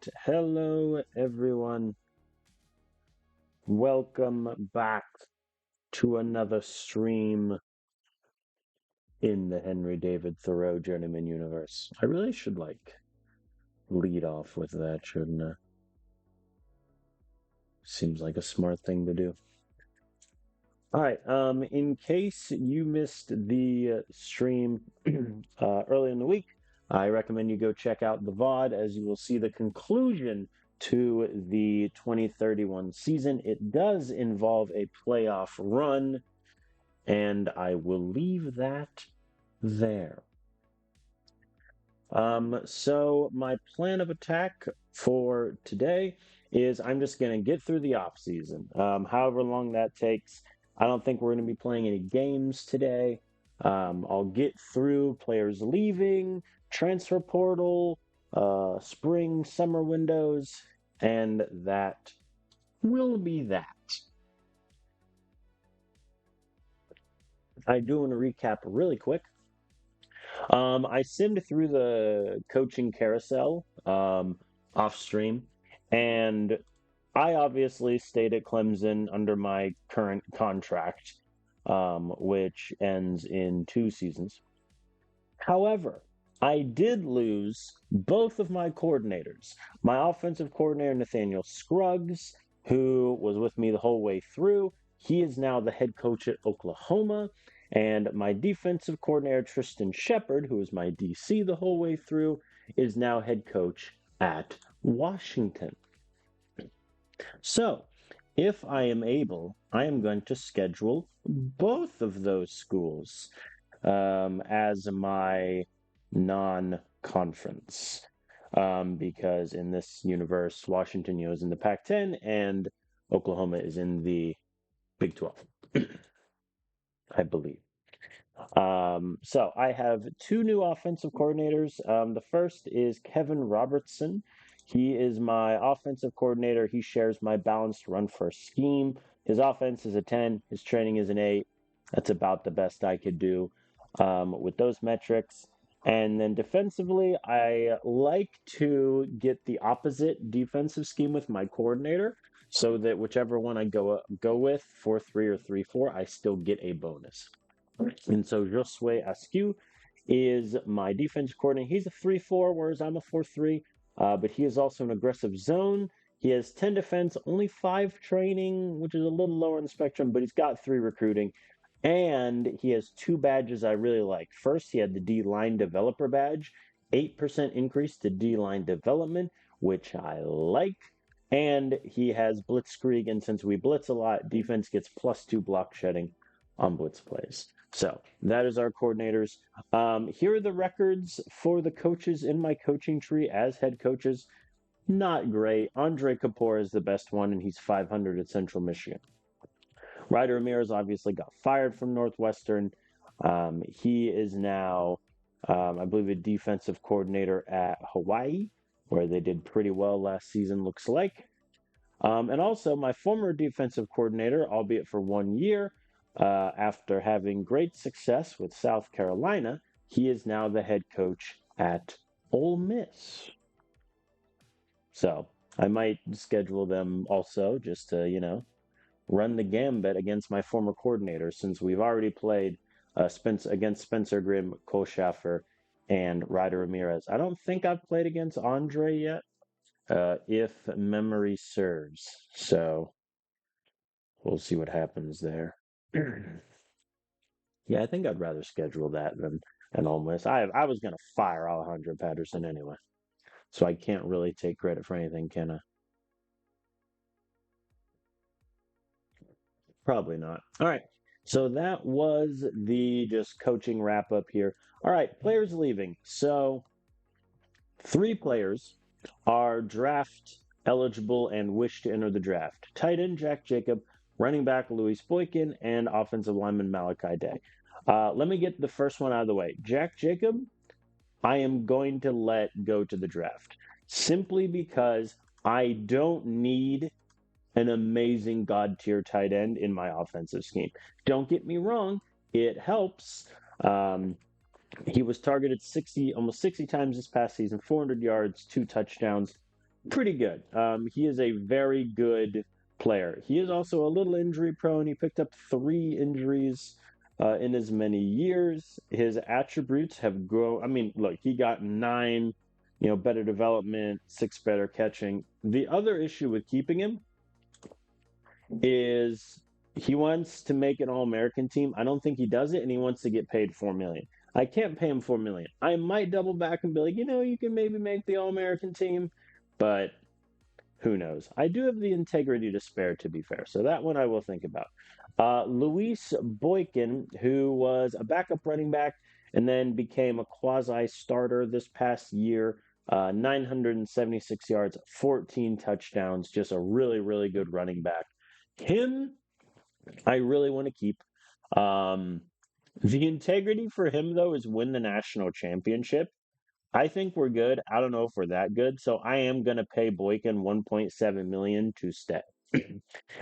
right. Hello, everyone. Welcome back to another stream in the Henry David Thoreau Journeyman universe. I really should, lead off with that, shouldn't I? Seems like a smart thing to do. All right. In case you missed the stream early in the week, I recommend you go check out the VOD as you will see the conclusion to the 2031 season. It does involve a playoff run, and I will leave that there. So my plan of attack for today is I'm just going to get through the off season. However long that takes. I don't think we're going to be playing any games today. I'll get through players leaving, transfer portal, spring, summer windows, and that will be that. I do want to recap really quick. I simmed through the coaching carousel off stream, and I obviously stayed at Clemson under my current contract, which ends in 2 seasons. However, I did lose both of my coordinators. My offensive coordinator, Nathaniel Scruggs, who was with me the whole way through, he is now the head coach at Oklahoma. And my defensive coordinator, Tristan Shepard, who was my DC the whole way through, is now head coach at Washington. So, if I am able, I am going to schedule both of those schools as my non-conference. Because in this universe, Washington is in the Pac-10 and Oklahoma is in the Big 12, I believe. So I have two new offensive coordinators. The first is Kevin Robertson. He is my offensive coordinator. He shares my balanced run first scheme. His offense is a 10. His training is an 8. That's about the best I could do with those metrics. And then defensively, I like to get the opposite defensive scheme with my coordinator so that whichever one I go with, 4-3 or 3-4, I still get a bonus. And so Josue Askew is my defense coordinator. He's a 3-4, whereas I'm a 4-3, but he is also an aggressive zone. He has 10 defense, only 5 training, which is a little lower in the spectrum, but he's got 3 recruiting. And he has 2 badges I really like. First, he had the D-line developer badge, 8% increase to D-line development, which I like. And he has blitzkrieg, and since we blitz a lot, defense gets +2 block shedding on blitz plays. So that is our coordinators. Here are the records for the coaches in my coaching tree as head coaches. Not great. Andre Kapoor is the best one, and he's 500 at Central Michigan. Ryder Ramirez obviously got fired from Northwestern. He is now, I believe, a defensive coordinator at Hawaii, where they did pretty well last season, looks like. And also my former defensive coordinator, albeit for 1 year, after having great success with South Carolina, he is now the head coach at Ole Miss. So I might schedule them also just to, run the gambit against my former coordinator since we've already played against Spencer Grimm, Cole Schaffer, and Ryder Ramirez. I don't think I've played against Andre yet, if memory serves. So we'll see what happens there. Yeah, I think I'd rather schedule that than an Ole Miss. I was gonna fire Alejandro Patterson anyway, so I can't really take credit for anything, can I? Probably not. All right. So that was the just coaching wrap up here. All right, players leaving. So 3 players are draft eligible and wish to enter the draft. Tight end Jack Jacob, running back Louis Boykin, and offensive lineman Malachi Day. Let me get the first one out of the way. Jack Jacob, I am going to let go to the draft simply because I don't need an amazing god tier tight end in my offensive scheme. Don't get me wrong, it helps. He was targeted almost 60 times this past season, 400 yards, 2 touchdowns. pretty good. He is a very good player. He is also a little injury prone. He picked up 3 injuries in as many years. His attributes have grown. I mean, look, he got 9, better development, 6 better catching. The other issue with keeping him is he wants to make an All-American team. I don't think he does it, and he wants to get paid 4 million. I can't pay him 4 million. I might double back and be like, you can maybe make the All-American team, but who knows? I do have the integrity to spare, to be fair. So that one I will think about. Luis Boykin, who was a backup running back and then became a quasi starter this past year. 976 yards, 14 touchdowns, just a really, really good running back. Him, I really want to keep. Um, the integrity for him, though, is win the national championship. I think we're good. I don't know if we're that good, so I am going to pay Boykin 1.7 million to stay.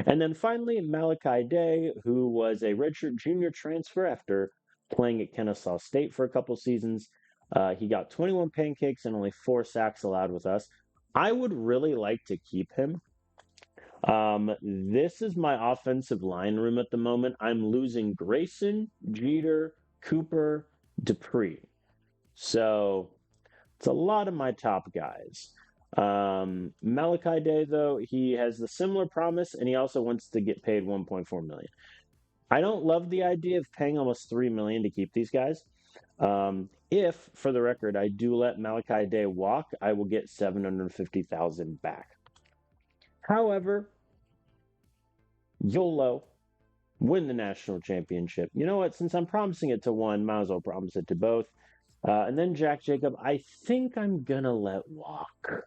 And then finally, Malachi Day, who was a redshirt junior transfer after playing at Kennesaw State for a couple seasons. He got 21 pancakes and only 4 sacks allowed with us. I would really like to keep him. This is my offensive line room at the moment. I'm losing Grayson, Jeter, Cooper, Dupree. So it's a lot of my top guys. Malachi Day, though, he has the similar promise, and he also wants to get paid 1.4 million. I don't love the idea of paying almost 3 million to keep these guys. If, for the record, I do let Malachi Day walk, I will get 750,000 back. However, YOLO, win the national championship. You know what? Since I'm promising it to one, might as well promise it to both. And then Jack Jacob, I think I'm gonna let walk.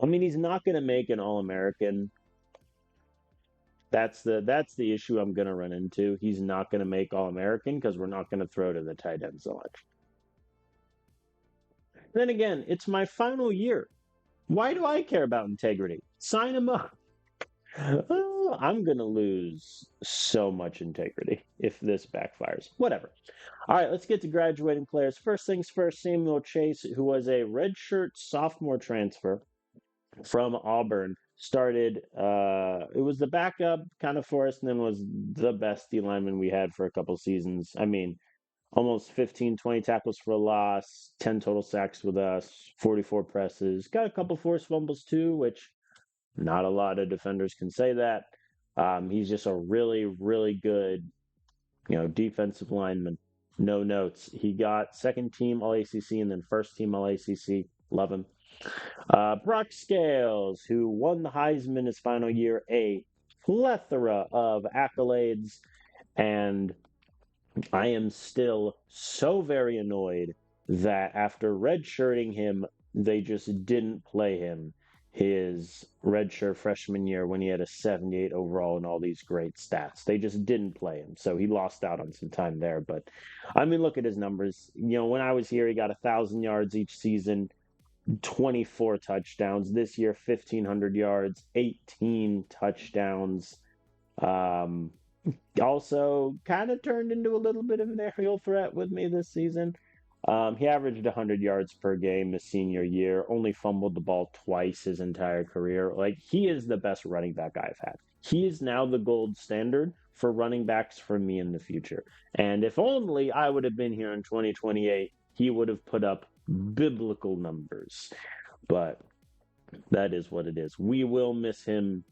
I mean, he's not gonna make an All-American. That's the issue I'm gonna run into. He's not gonna make All-American because we're not gonna throw to the tight end so much. Then again, it's my final year. Why do I care about integrity? Sign him up. Oh, I'm gonna lose so much integrity if this backfires. Whatever. All right, let's get to graduating players. First things first, Samuel Chase, who was a redshirt sophomore transfer from Auburn, started. It was the backup kind of for us, and then was the best D lineman we had for a couple seasons. I mean, almost 15, 20 tackles for a loss, 10 total sacks with us, 44 presses. Got a couple forced fumbles too, which not a lot of defenders can say that. He's just a really, really good, defensive lineman. No notes. He got second team All ACC and then first team All ACC. Love him. Brock Scales, who won the Heisman his final year, a plethora of accolades, and I am still so very annoyed that after redshirting him, they just didn't play him his redshirt freshman year when he had a 78 overall and all these great stats. They just didn't play him. So he lost out on some time there. But I mean, look at his numbers. When I was here, he got 1,000 yards each season, 24 touchdowns. This year, 1,500 yards, 18 touchdowns. Um, Also kind of turned into a little bit of an aerial threat with me this season. He averaged 100 yards per game his senior year, only fumbled the ball twice his entire career. Like, he is the best running back I've had. He is now the gold standard for running backs for me in the future. And if only I would have been here in 2028, he would have put up biblical numbers. But that is what it is. We will miss him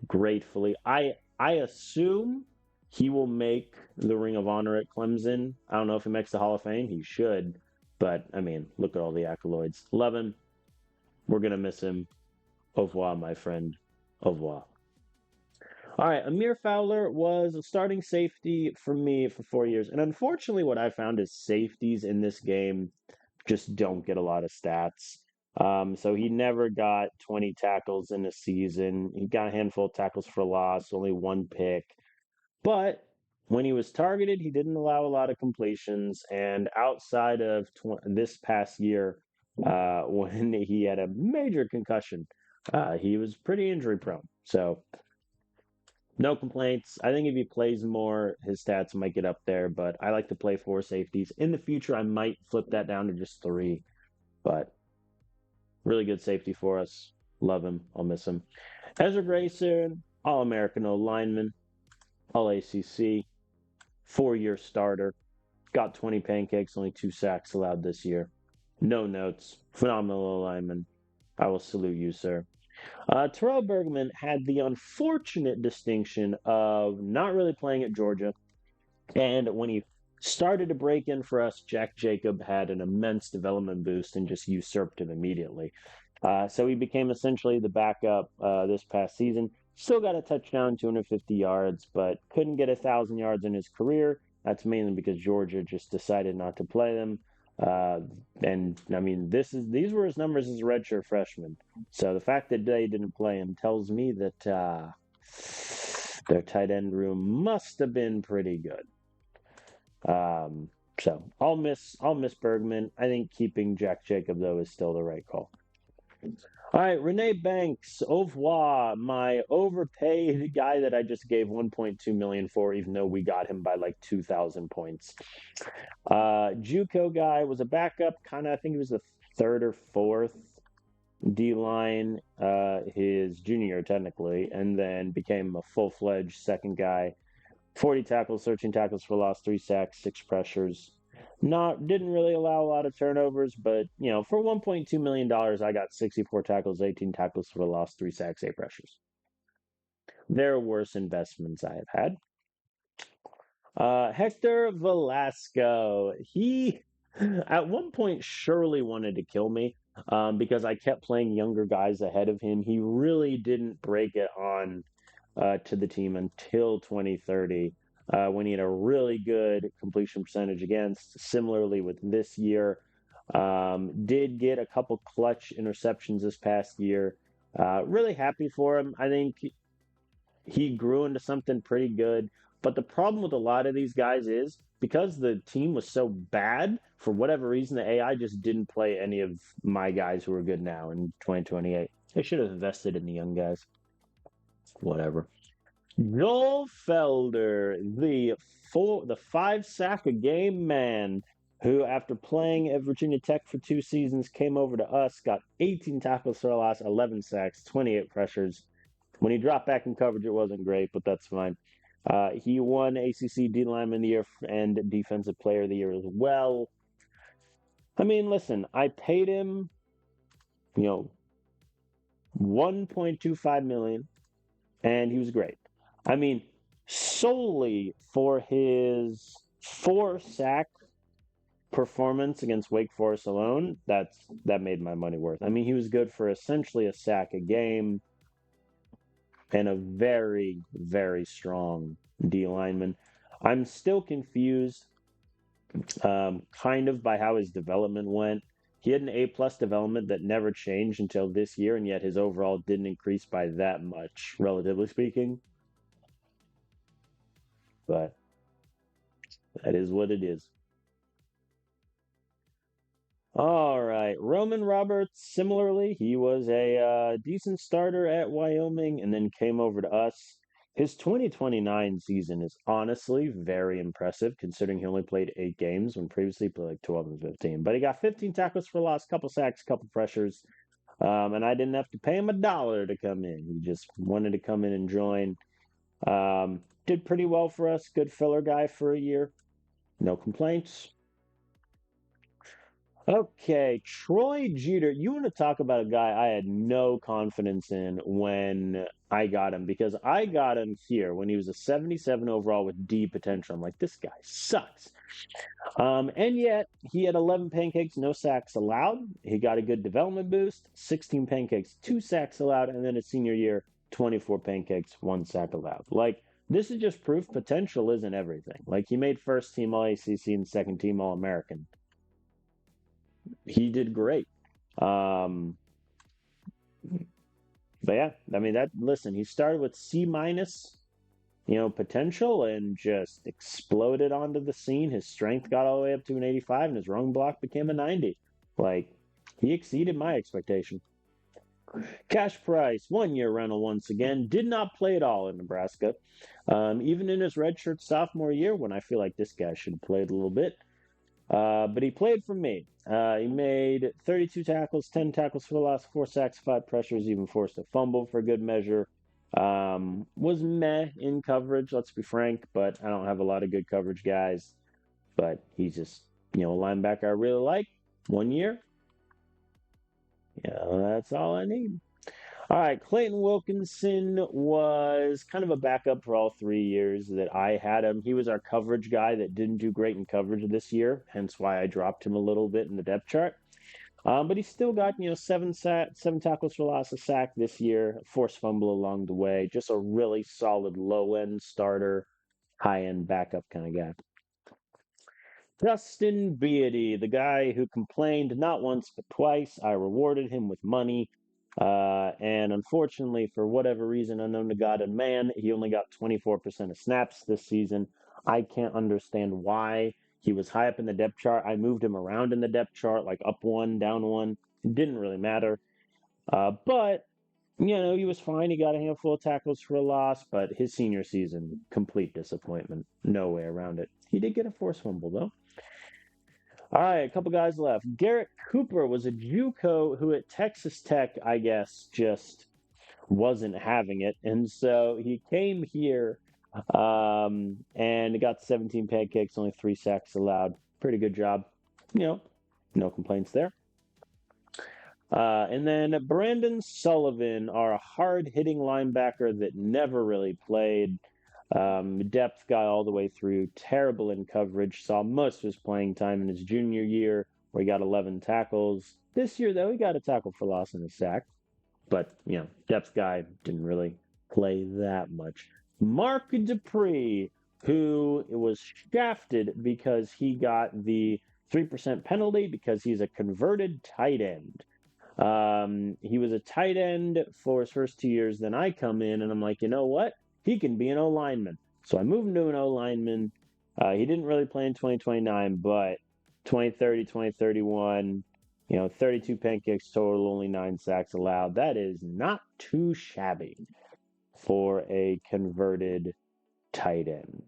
gratefully. I assume he will make the Ring of Honor at Clemson. I don't know if he makes the Hall of Fame. He should. But, I mean, look at all the accolades. Love him. We're going to miss him. Au revoir, my friend. Au revoir. All right, Amir Fowler was a starting safety for me for 4 years. And unfortunately, what I found is safeties in this game just don't get a lot of stats. So he never got 20 tackles in a season. He got a handful of tackles for loss, only one pick. But when he was targeted, he didn't allow a lot of completions. And outside of this past year, when he had a major concussion, he was pretty injury prone. So No complaints. I think if he plays more, his stats might get up there, but I like to play four safeties. In the future, I might flip that down to just three, but really good safety for us. Love him. I'll miss him. Ezra Grayson, All American O lineman, All ACC, 4-year starter. Got 20 pancakes, only 2 sacks allowed this year. No notes. Phenomenal lineman. I will salute you, sir. Terrell Bergman had the unfortunate distinction of not really playing at Georgia. And when he started to break in for us, Jack Jacob had an immense development boost and just usurped him immediately. So he became essentially the backup this past season. Still got a touchdown, 250 yards, but couldn't get 1,000 yards in his career. That's mainly because Georgia just decided not to play them. Uh, and I mean, these were his numbers as a redshirt freshman. So the fact that they didn't play him tells me that their tight end room must have been pretty good. So I'll miss Bergman. I think keeping Jack Jacob though is still the right call. All right, Renee Banks, au revoir, my overpaid guy that I just gave 1.2 million for, even though we got him by like 2,000 points. JUCO guy was a backup, kind of. I think he was the third or fourth D line his junior year technically, and then became a full-fledged second guy. 40 tackles, 13 tackles for loss, 3 sacks, 6 pressures. Not didn't really allow a lot of turnovers, but for $1.2 million, I got 64 tackles, 18 tackles for loss, 3 sacks, 8 pressures. There are worse investments I have had. Hector Velasco. He at one point surely wanted to kill me because I kept playing younger guys ahead of him. He really didn't break it on to the team until 2030 when he had a really good completion percentage against. Similarly with this year, did get a couple clutch interceptions this past year. Really happy for him. I think he grew into something pretty good. But the problem with a lot of these guys is because the team was so bad, for whatever reason, the AI just didn't play any of my guys who are good now in 2028. They should have invested in the young guys. Whatever. Joel Felder, the 5 sack a game man, who after playing at Virginia Tech for 2 seasons came over to us, got 18 tackles for a loss, 11 sacks, 28 pressures. When he dropped back in coverage, it wasn't great, but that's fine. He won ACC D Lineman of the Year and Defensive Player of the Year as well. I mean, listen, I paid him, you know, 1.25 million, and he was great. I mean, solely for his 4 sack performance against Wake Forest alone, that made my money worth. I mean, he was good for essentially a sack a game and a very, very strong D lineman. I'm still confused, kind of, by how his development went. He had an A+ development that never changed until this year, and yet his overall didn't increase by that much, relatively speaking. But that is what it is. All right. Roman Roberts, similarly, he was a decent starter at Wyoming and then came over to us. His 2029 season is honestly very impressive considering he only played 8 games when previously he played like 12 and 15. But he got 15 tackles for loss, couple sacks, couple pressures, and I didn't have to pay him $1 to come in. He just wanted to come in and join. Did pretty well for us. Good filler guy for a year. No complaints. Okay, Troy Jeter. You want to talk about a guy I had no confidence in when I got him because I got him here when he was a 77 overall with D potential. I'm like, this guy sucks. And yet he had 11 pancakes, no sacks allowed. He got a good development boost, 16 pancakes, 2 sacks allowed, and then his senior year, 24 pancakes, 1 sack allowed. Like, this is just proof potential isn't everything. Like, he made first team All ACC and second team All American. He did great. Um, but yeah, I mean listen, he started with C-, potential and just exploded onto the scene. His strength got all the way up to an 85 and his rung block became a 90. Like he exceeded my expectation. Cash price, 1 year rental once again. Did not play at all in Nebraska. Even in his redshirt sophomore year, when I feel like this guy should have played a little bit. But he played for me. He made 32 tackles, 10 tackles for loss, 4 sacks, 5 pressures, even forced a fumble for good measure. Was meh in coverage, let's be frank, but I don't have a lot of good coverage guys. But he's just, a linebacker I really like. 1 year. Yeah, that's all I need. All right, Clayton Wilkinson was kind of a backup for all 3 years that I had him. He was our coverage guy that didn't do great in coverage this year, hence why I dropped him a little bit in the depth chart. But he still got, 7 tackles for loss, a sack this year, a forced fumble along the way. Just a really solid low end starter, high end backup kind of guy. Justin Beatty, the guy who complained not once but twice. I rewarded him with money. And unfortunately, for whatever reason unknown to God and man, he only got 24% of snaps this season. I can't understand why. He was high up in the depth chart. I moved him around in the depth chart, like up one, down one. It didn't really matter. But, he was fine. He got a handful of tackles for a loss, but his senior season, complete disappointment. No way around it. He did get a forced fumble, though. All right, a couple guys left. Garrett Cooper was a JUCO who at Texas Tech, I guess, just wasn't having it, and so he came here and got 17 pancakes, only 3 sacks allowed. Pretty good job. No complaints there. And then Brandon Sullivan, our hard-hitting linebacker that never really played. Depth guy all the way through, terrible in coverage, saw most of his playing time in his junior year where he got 11 tackles. This year, though, he got a tackle for loss and a sack. But, depth guy didn't really play that much. Mark Dupree, who was shafted because he got the 3% penalty because he's a converted tight end. He was a tight end for his first 2 years. Then I come in and I'm like, you know what? He can be an O lineman. So I moved him to an O lineman. He didn't really play in 2029, but 2030, 2031, 32 pancakes total, only 9 sacks allowed. That is not too shabby for a converted tight end.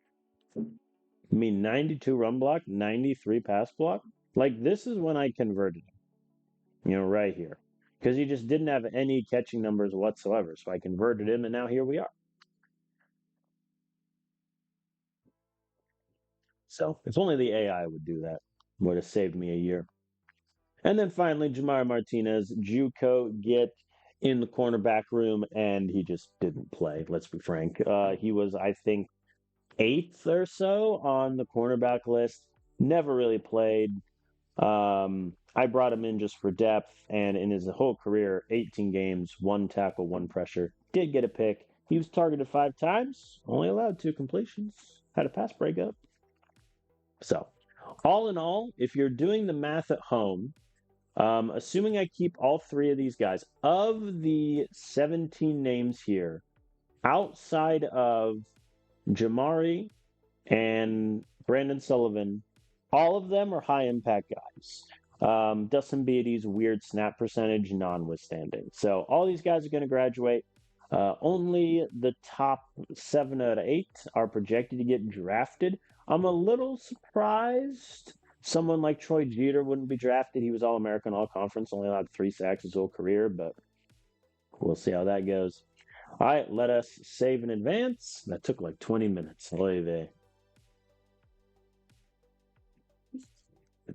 I mean, 92 run block, 93 pass block. Like, this is when I converted him, right here. Because he just didn't have any catching numbers whatsoever. So I converted him, and now here we are. So if only the AI would do that, would have saved me a year. And then finally, Jamar Martinez, JUCO, get in the cornerback room, and he just didn't play. Let's be frank. He was, I think, eighth or so on the cornerback list. Never really played. I brought him in just for depth, and in his whole career, 18 games, 1 tackle, 1 pressure. Did get a pick. He was targeted 5 times, only allowed 2 completions. Had a pass breakup. So, all in all, if you're doing the math at home, assuming I keep all 3 of these guys, of the 17 names here, outside of Jamari and Brandon Sullivan, all of them are high impact guys. Dustin Beatty's weird snap percentage notwithstanding. So all these guys are going to graduate. Only the top 7 out of 8 are projected to get drafted. I'm a little surprised someone like Troy Jeter wouldn't be drafted. He was All American, All Conference, only allowed 3 sacks his whole career, but we'll see how that goes. All right, let us save in advance. That took like 20 minutes. Oy vey.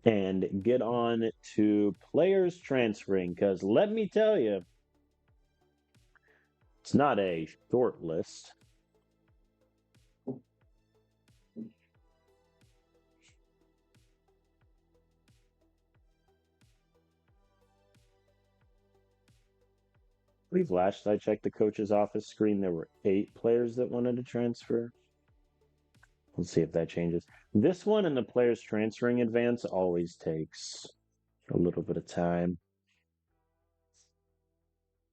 And get on to players transferring, because let me tell you, it's not a short list. I believe last I checked the coach's office screen, there were 8 players that wanted to transfer. Let's see if that changes. This one and the players transferring advance always takes a little bit of time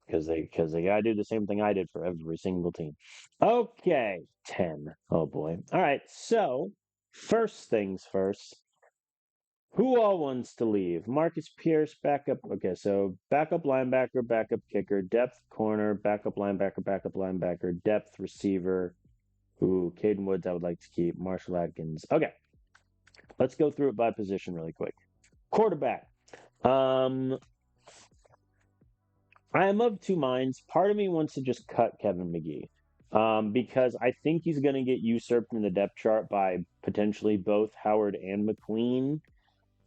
because they gotta do the same thing I did for every single team. Okay, 10. Oh boy. All right. So first things first. Who all wants to leave? Marcus Pierce, backup. Okay, so backup linebacker, backup kicker, depth corner, backup linebacker, depth receiver. Ooh, Caden Woods, I would like to keep. Marshall Atkins. Okay, let's go through it by position really quick. Quarterback. Um, I am of two minds. Part of me wants to just cut Kevin McGee because I think he's going to get usurped in the depth chart by potentially both Howard and McLean.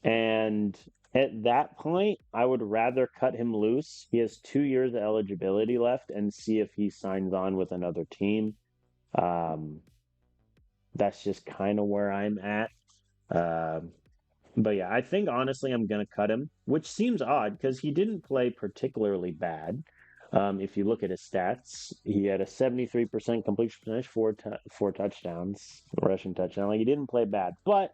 And at that point, I would rather cut him loose. He has 2 years of eligibility left and see if he signs on with another team. Um, that's just kind of where I'm at. Um, but yeah, I think honestly I'm going to cut him, which seems odd because he didn't play particularly bad. If you look at his stats, he had a 73% completion percentage, four touchdowns, rushing touchdown. Like he didn't play bad, but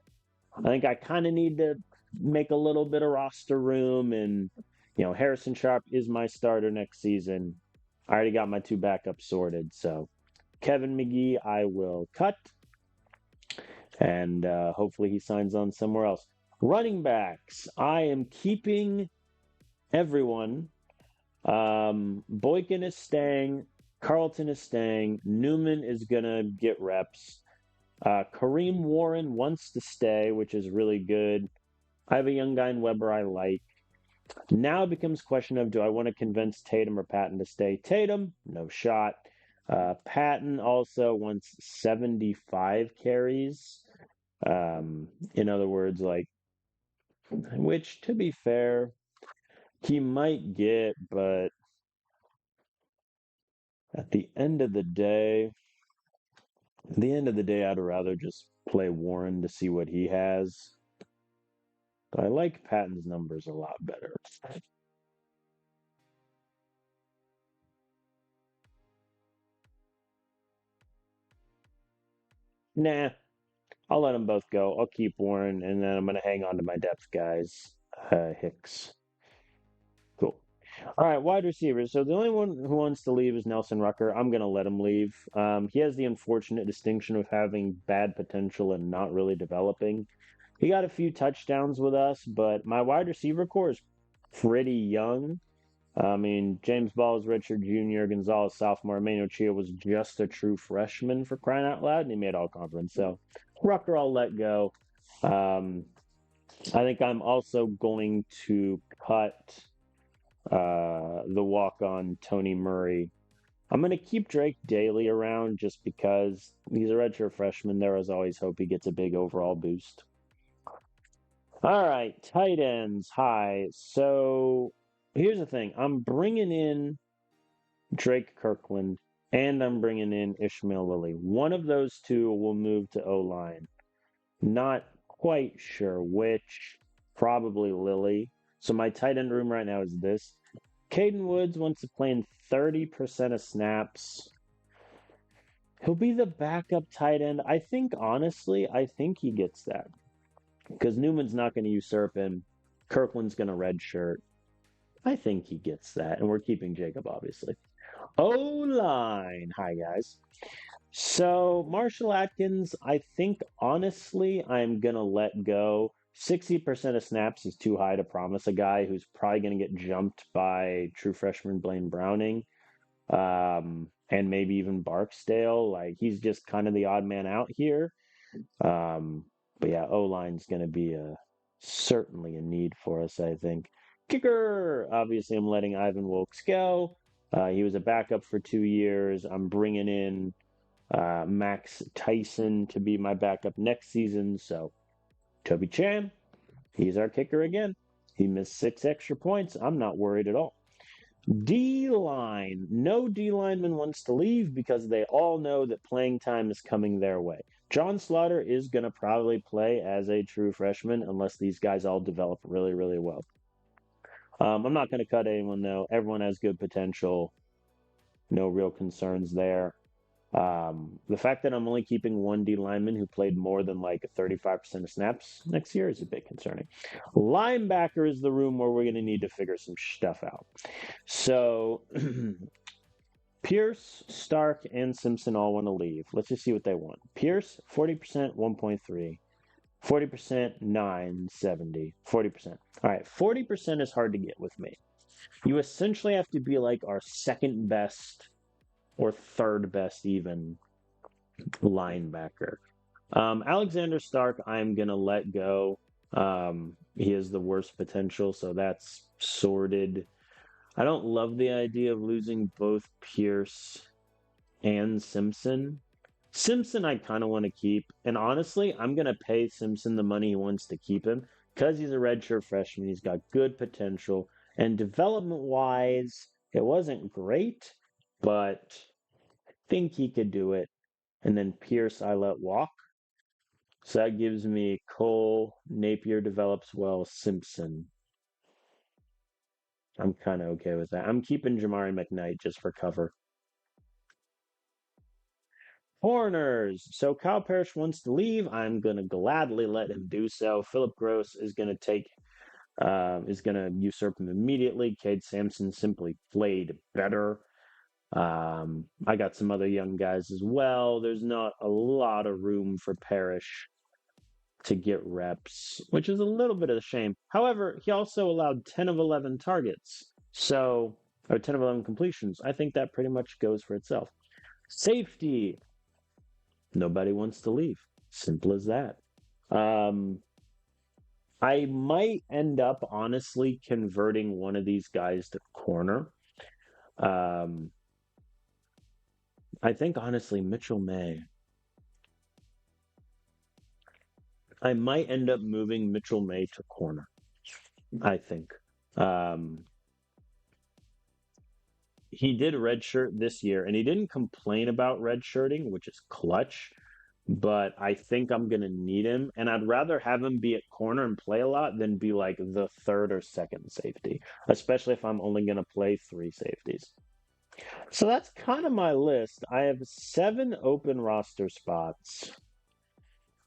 I think I kind of need to make a little bit of roster room. And, Harrison Sharp is my starter next season. I already got my two backups sorted. So Kevin McGee, I will cut. And hopefully he signs on somewhere else. Running backs, I am keeping everyone. Boykin is staying. Carlton is staying. Newman is going to get reps. Kareem Warren wants to stay, which is really good. I have a young guy in Weber I like. Now it becomes a question of do I want to convince Tatum or Patton to stay? Tatum, no shot. Patton also wants 75 carries. In other words, which to be fair, he might get, but at the end of the day, I'd rather just play Warren to see what he has. But I like Patton's numbers a lot better. Nah, I'll let them both go. I'll keep Warren, and then I'm going to hang on to my depth guys. Hicks. Cool. All right, wide receivers. So the only one who wants to leave is Nelson Rucker. I'm going to let him leave. He has the unfortunate distinction of having bad potential and not really developing. He got a few touchdowns with us, but my wide receiver core is pretty young. I mean, James Balls, Richard Jr., Gonzalez, sophomore, Emmanuel Chia was just a true freshman for crying out loud, and he made all conference. So Rucker, I'll let go. Um, I think I'm also going to cut the walk on Tony Murray. I'm going to keep Drake Daly around just because he's a redshirt freshman. There is always hope he gets a big overall boost. All right, tight ends. Hi. So here's the thing I'm bringing in Drake Kirkland and I'm bringing in Ishmael Lilly. One of those two will move to O line. Not quite sure which. Probably Lilly. So my tight end room right now is this. Caden Woods wants to play in 30% of snaps. He'll be the backup tight end. Honestly, I think he gets that. Because Newman's not going to usurp him. Kirkland's going to redshirt. I think he gets that. And we're keeping Jacob, obviously. O-line. Hi, guys. So, Marshall Atkins, I think, honestly, I'm going to let go. 60% of snaps is too high to promise a guy who's probably going to get jumped by true freshman Blaine Browning and maybe even Barksdale. Like, he's just kind of the odd man out here. But yeah, O-line's going to be certainly a need for us, I think. Kicker, obviously, I'm letting Ivan Wilkes go. He was a backup for 2 years. I'm bringing in Max Tyson to be my backup next season. So, Toby Chan, he's our kicker again. He missed 6 extra points. I'm not worried at all. D line. No D lineman wants to leave because they all know that playing time is coming their way. John Slaughter is going to probably play as a true freshman unless these guys all develop really, really well. I'm not going to cut anyone, though. Everyone has good potential. No real concerns there. The fact that I'm only keeping one D lineman who played more than 35% of snaps next year is a bit concerning. Linebacker is the room where we're going to need to figure some stuff out. So, Pierce, Stark, and Simpson all want to leave. Let's just see what they want. Pierce, 40%, 1.3. 40%, 970. 40%. All right, 40% is hard to get with me. You essentially have to be like our second best or third best even linebacker. Alexander Stark, I'm going to let go. He has the worst potential, so that's sorted. I don't love the idea of losing both Pierce and Simpson. Simpson, I kind of want to keep. And honestly, I'm going to pay Simpson the money he wants to keep him because he's a redshirt freshman. He's got good potential. And development wise, it wasn't great, but I think he could do it. And then Pierce, I let walk. So that gives me Cole, Napier develops well, Simpson. I'm kind of okay with that. I'm keeping Jamari McKnight just for cover. Corners. So Kyle Parrish wants to leave. I'm going to gladly let him do so. Philip Gross is going to is going to usurp him immediately. Cade Sampson simply played better. I got some other young guys as well. There's not a lot of room for Parrish to get reps, which is a little bit of a shame. However, he also allowed 10 of 11 targets. So, or 10 of 11 completions. I think that pretty much goes for itself. Safety. Nobody wants to leave. Simple as that. Um, I might end up honestly converting one of these guys to corner. Um, I think honestly, Mitchell May. I might end up moving Mitchell May to corner. I think. Um, he did redshirt this year, and he didn't complain about redshirting, which is clutch. But I think I'm gonna need him, and I'd rather have him be at corner and play a lot than be like the third or second safety, especially if I'm only gonna play three safeties. So that's kind of my list. I have 7 open roster spots,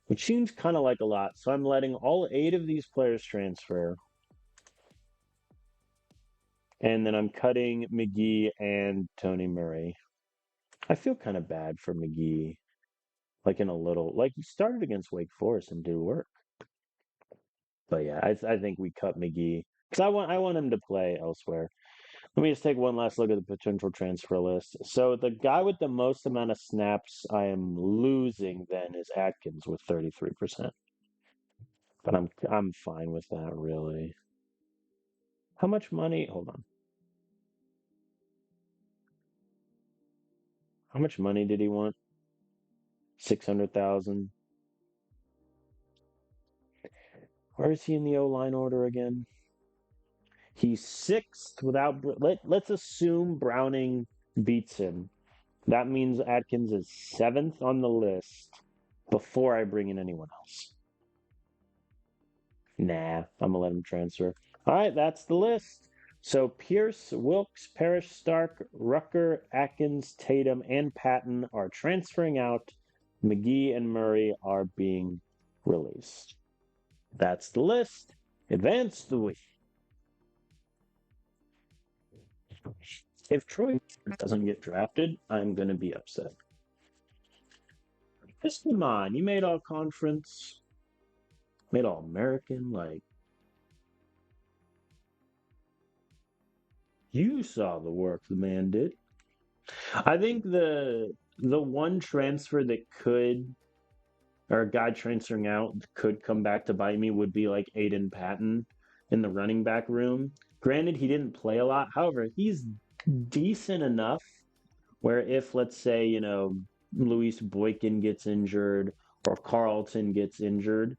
which seems kind of like a lot. So I'm letting all 8 of these players transfer. And then I'm cutting McGee and Tony Murray. I feel kind of bad for McGee, like in a little, like he started against Wake Forest and did work. But yeah, I think we cut McGee because I want him to play elsewhere. Let me just take one last look at the potential transfer list. So the guy with the most amount of snaps I am losing then is Atkins with 33%. But I'm fine with that really. How much money? Hold on. How much money did he want? 600,000. Where is he in the O line order again? He's sixth without. Let's assume Browning beats him. That means Atkins is 7th on the list before I bring in anyone else. Nah, I'm gonna let him transfer. All right, that's the list. So Pierce, Wilkes, Parrish, Stark, Rucker, Atkins, Tatum, and Patton are transferring out. McGee and Murray are being released. That's the list. Advance the week. If Troy doesn't get drafted, I'm gonna be upset. Just come on, you made all conference, made all American, like you saw the work the man did. I think the one transfer that could or a guy transferring out could come back to bite me would be like Aiden Patton in the running back room. Granted, he didn't play a lot. However, he's decent enough where if let's say, Luis Boykin gets injured or Carlton gets injured,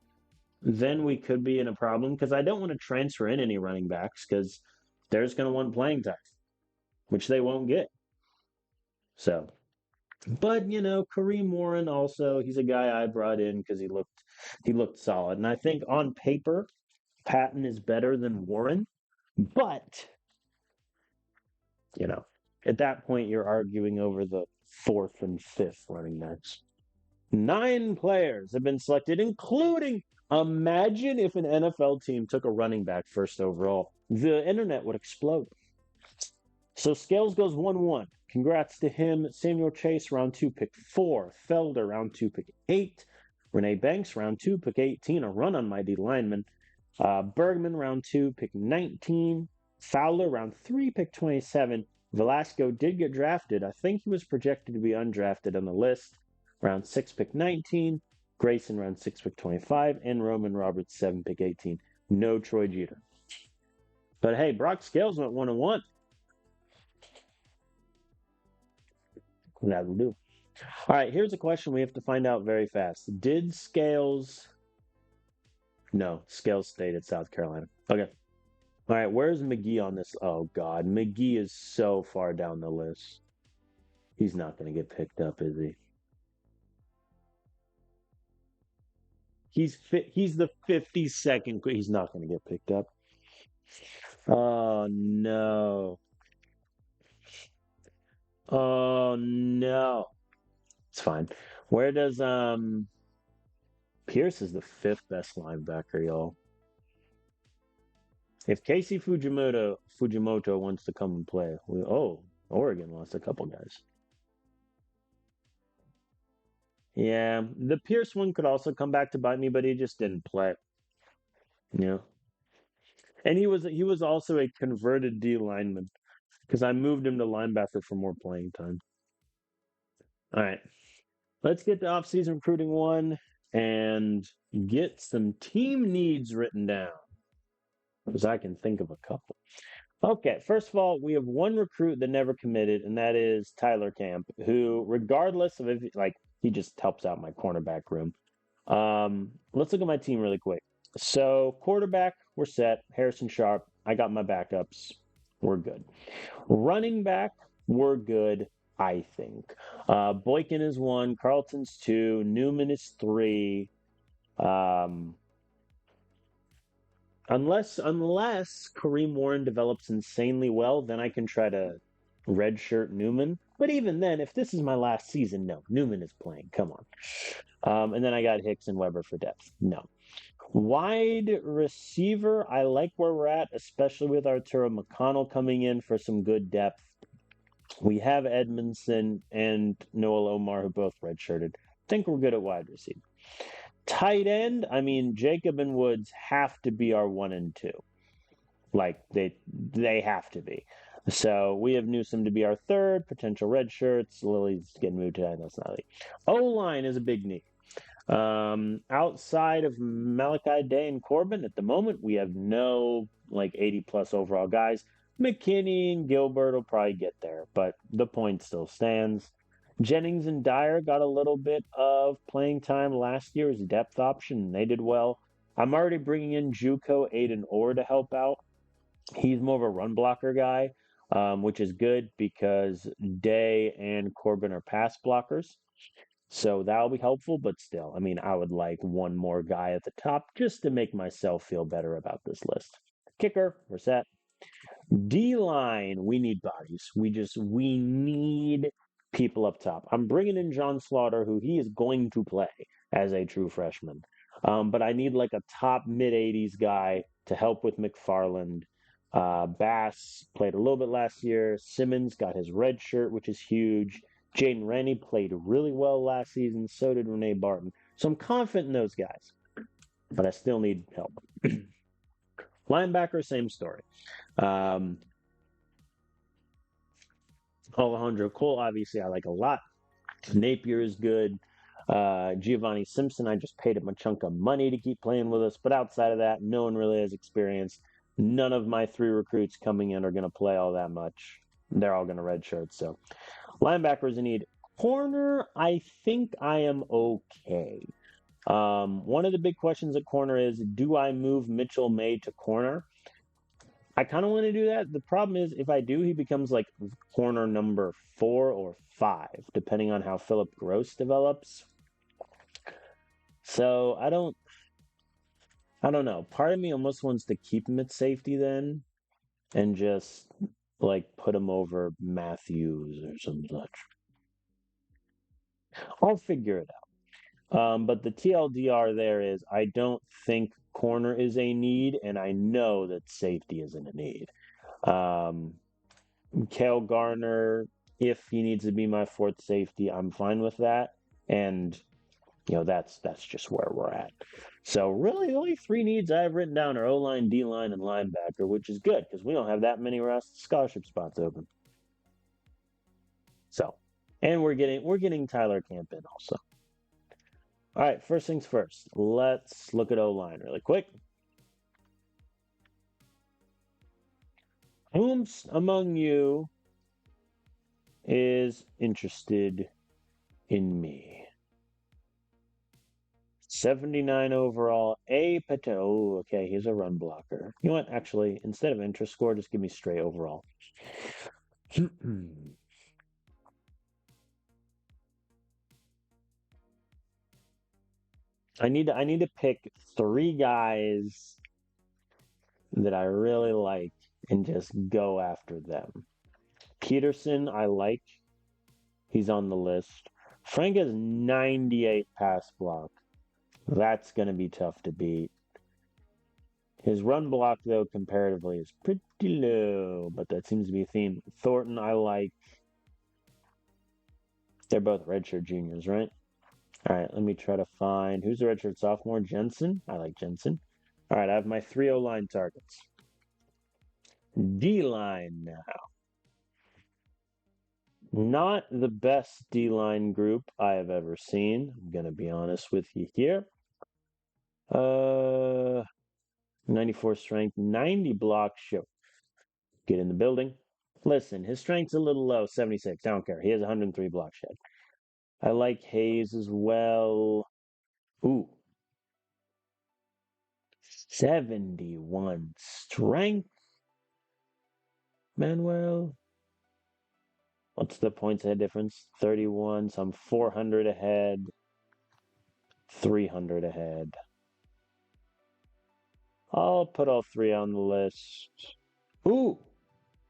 then we could be in a problem because I don't want to transfer in any running backs because they're just going to want playing time, which they won't get. So, but Kareem Warren also he's a guy I brought in because he looked solid, and I think on paper Patton is better than Warren, but you know at that point you're arguing over the fourth and fifth running backs. 9 players have been selected, including. Imagine if an NFL team took a running back first overall. The internet would explode. So Scales goes 1-1. Congrats to him. Samuel Chase, round 2, pick 4. Felder, round 2, pick 8. Renee Banks, round 2, pick 18, a run on my D lineman. Bergman, round 2, pick 19. Fowler, round 3, pick 27. Velasco did get drafted. I think he was projected to be undrafted on the list. Round 6, pick 19. Grayson, round 6, pick 25. And Roman Roberts, 7, pick 18. No Troy Jeter. But hey, Brock Scales went 1-1. That'll do. All right, here's a question we have to find out very fast. Did Scales. No, Scales stayed at South Carolina. Okay. All right, where's McGee on this? Oh, God. McGee is so far down the list. He's not going to get picked up, is he? He's the 52nd. He's not going to get picked up. Oh, no. Oh, no. It's fine. Where does Pierce is the 5th best linebacker, y'all. If Casey Fujimoto wants to come and play, Oregon lost a couple guys. Yeah, the Pierce one could also come back to bite me, but he just didn't play. Yeah, and he was also a converted D lineman because I moved him to linebacker for more playing time. All right, let's get the offseason recruiting one and get some team needs written down because I can think of a couple. Okay, first of all, we have one recruit that never committed, and that is Tyler Camp, who, regardless of if like he just helps out my cornerback room. Let's look at my team really quick. So quarterback, we're set. Harrison Sharp, I got my backups. We're good. Running back, we're good. I think. Boykin is 1, Carlton's 2, Newman is 3. Um, unless Kareem Warren develops insanely well, then I can try to redshirt Newman. But even then, if this is my last season, no, Newman is playing. Come on. And then I got Hicks and Weber for depth. No. Wide receiver, I like where we're at, especially with Arturo McConnell coming in for some good depth. We have Edmondson and Noel Omar, who both redshirted. I think we're good at wide receiver. Tight end, I mean, Jacob and Woods have to be our 1 and 2. Like they have to be. So we have Newsom to be our 3rd, potential red shirts. Lily's getting moved to that's not Lily. O-line is a big need. Outside of Malachi Day and Corbin, at the moment, we have no 80 plus overall guys. McKinney and Gilbert will probably get there, but the point still stands. Jennings and Dyer got a little bit of playing time last year as a depth option, and they did well. I'm already bringing in Juco Aiden Orr to help out. He's more of a run blocker guy, which is good because Day and Corbin are pass blockers. So that'll be helpful, but still, I mean, I would like one more guy at the top just to make myself feel better about this list. Kicker, we're set. D line, we need bodies. We need people up top. I'm bringing in John Slaughter, who he is going to play as a true freshman. But I need like a top mid 80s guy to help with McFarland. Bass played a little bit last year. Simmons got his red shirt, which is huge. Jaden Rennie played really well last season. So did Renee Barton. So I'm confident in those guys, but I still need help. Linebacker, same story. Alejandro Cole, obviously, I like a lot. Napier is good. Giovanni Simpson, I just paid him a chunk of money to keep playing with us. But outside of that, no one really has experience. None of my 3 recruits coming in are going to play all that much. They're all going to redshirt. So linebackers in need. Corner, I think I am okay. One of the big questions at corner is, do I move Mitchell May to corner? I kind of want to do that. The problem is, if I do, he becomes like corner number 4 or 5, depending on how Philip Gross develops. So I don't know. Part of me almost wants to keep him at safety then, and just put him over Matthews or some such. I'll figure it out. But the TLDR there is, I don't think corner is a need, and I know that safety isn't a need. Cale Garner, if he needs to be my 4th safety, I'm fine with that. And That's just where we're at. So really, the only three needs I have written down are O line, D line, and linebacker, which is good because we don't have that many scholarship spots open. So, and we're getting Tyler Camp in also. All right, first things first. Let's look at O line really quick. Whom among you is interested in me? 79 overall. Oh, okay. He's a run blocker. You know what? Actually, instead of interest score, just give me straight overall. I need to pick three guys that I really like and just go after them. Peterson, I like. He's on the list. Frank has 98 pass block. That's going to be tough to beat. His run block, though, comparatively is pretty low, but that seems to be a theme. Thornton, I like. They're both redshirt juniors, right? All right, let me try to find who's the redshirt sophomore? Jensen. I like Jensen. All right, I have my 3 line targets. D line now. Not the best D line group I have ever seen. I'm going to be honest with you here. 94 strength, 90 block. Sure. Get in the building. Listen, his strength's a little low, 76. I don't care. He has 103 block shed. I like Hayes as well. Ooh. 71 strength. Manuel. What's the points ahead difference? 31. So I'm 400 ahead. 300 ahead. I'll put all three on the list. Ooh.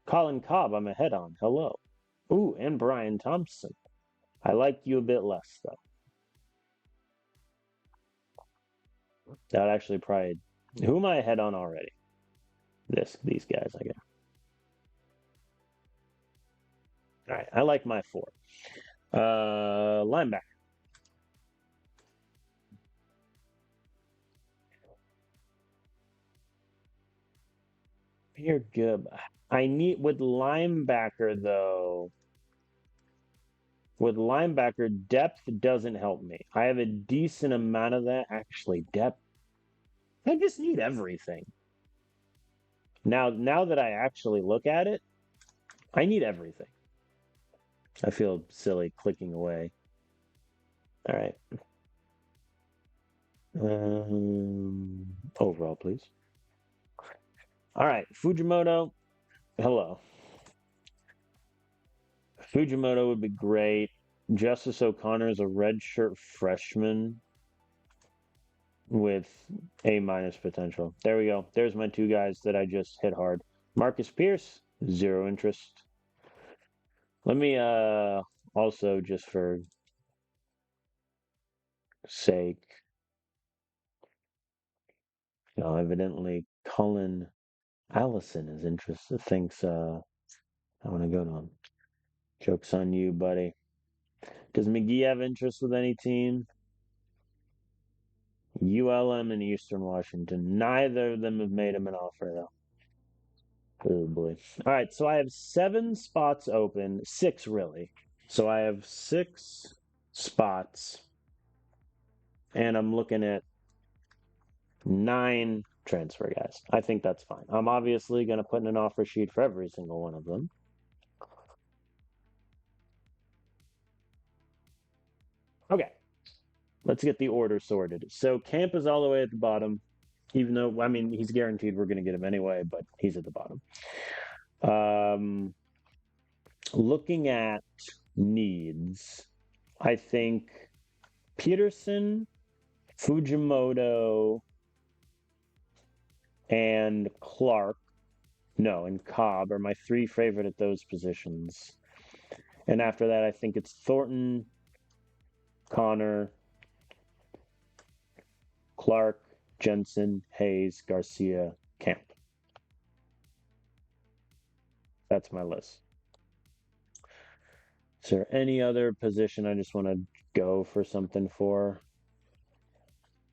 Colin Cobb, I'm ahead on. Hello. Ooh, and Brian Thompson. I like you a bit less, though. That actually probably. Who am I ahead on already? These guys, I guess. All right, I like my 4. Linebacker. You're good. I need with linebacker though. With linebacker, depth doesn't help me. I have a decent amount of that. Actually, depth. I just need everything. Now that I actually look at it, I need everything. I feel silly clicking away. All right. Overall, please. All right, Fujimoto. Hello. Fujimoto would be great. Justice O'Connor is a redshirt freshman with A minus potential. There we go. There's my 2 guys that I just hit hard. Marcus Pierce, 0 interest. Let me also just for sake, evidently Cullen Allison is interested. Thinks I want to go to him. Joke's on you, buddy. Does McGee have interest with any team? ULM and Eastern Washington. Neither of them have made him an offer, though. Oh boy. All right, so I have 7 spots open, 6 really. So I have 6 spots, and I'm looking at 9 transfer guys. I think that's fine. I'm obviously going to put in an offer sheet for every single one of them. Okay, let's get the order sorted. So Camp is all the way at the bottom, even though, I mean, he's guaranteed we're going to get him anyway, but he's at the bottom. Looking at needs, I think Peterson, Fujimoto, and Clark, no, and Cobb are my 3 favorite at those positions. And after that, I think it's Thornton, Connor, Clark, Jensen, Hayes, Garcia, Camp. That's my list. Is there any other position I just want to go for something for?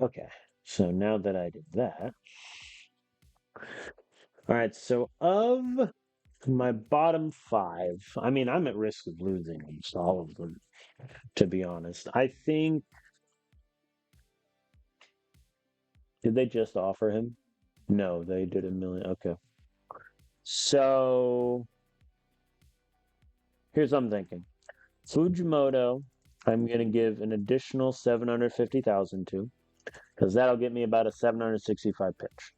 Okay, so now that I did that, all right, so of my bottom five, I mean, I'm at risk of losing almost all of them, to be honest. I think, did they just offer him? No, they did a million. Okay. So here's what I'm thinking. Fujimoto, I'm gonna give an additional 750,000 to, because that'll get me about a 765 pitch.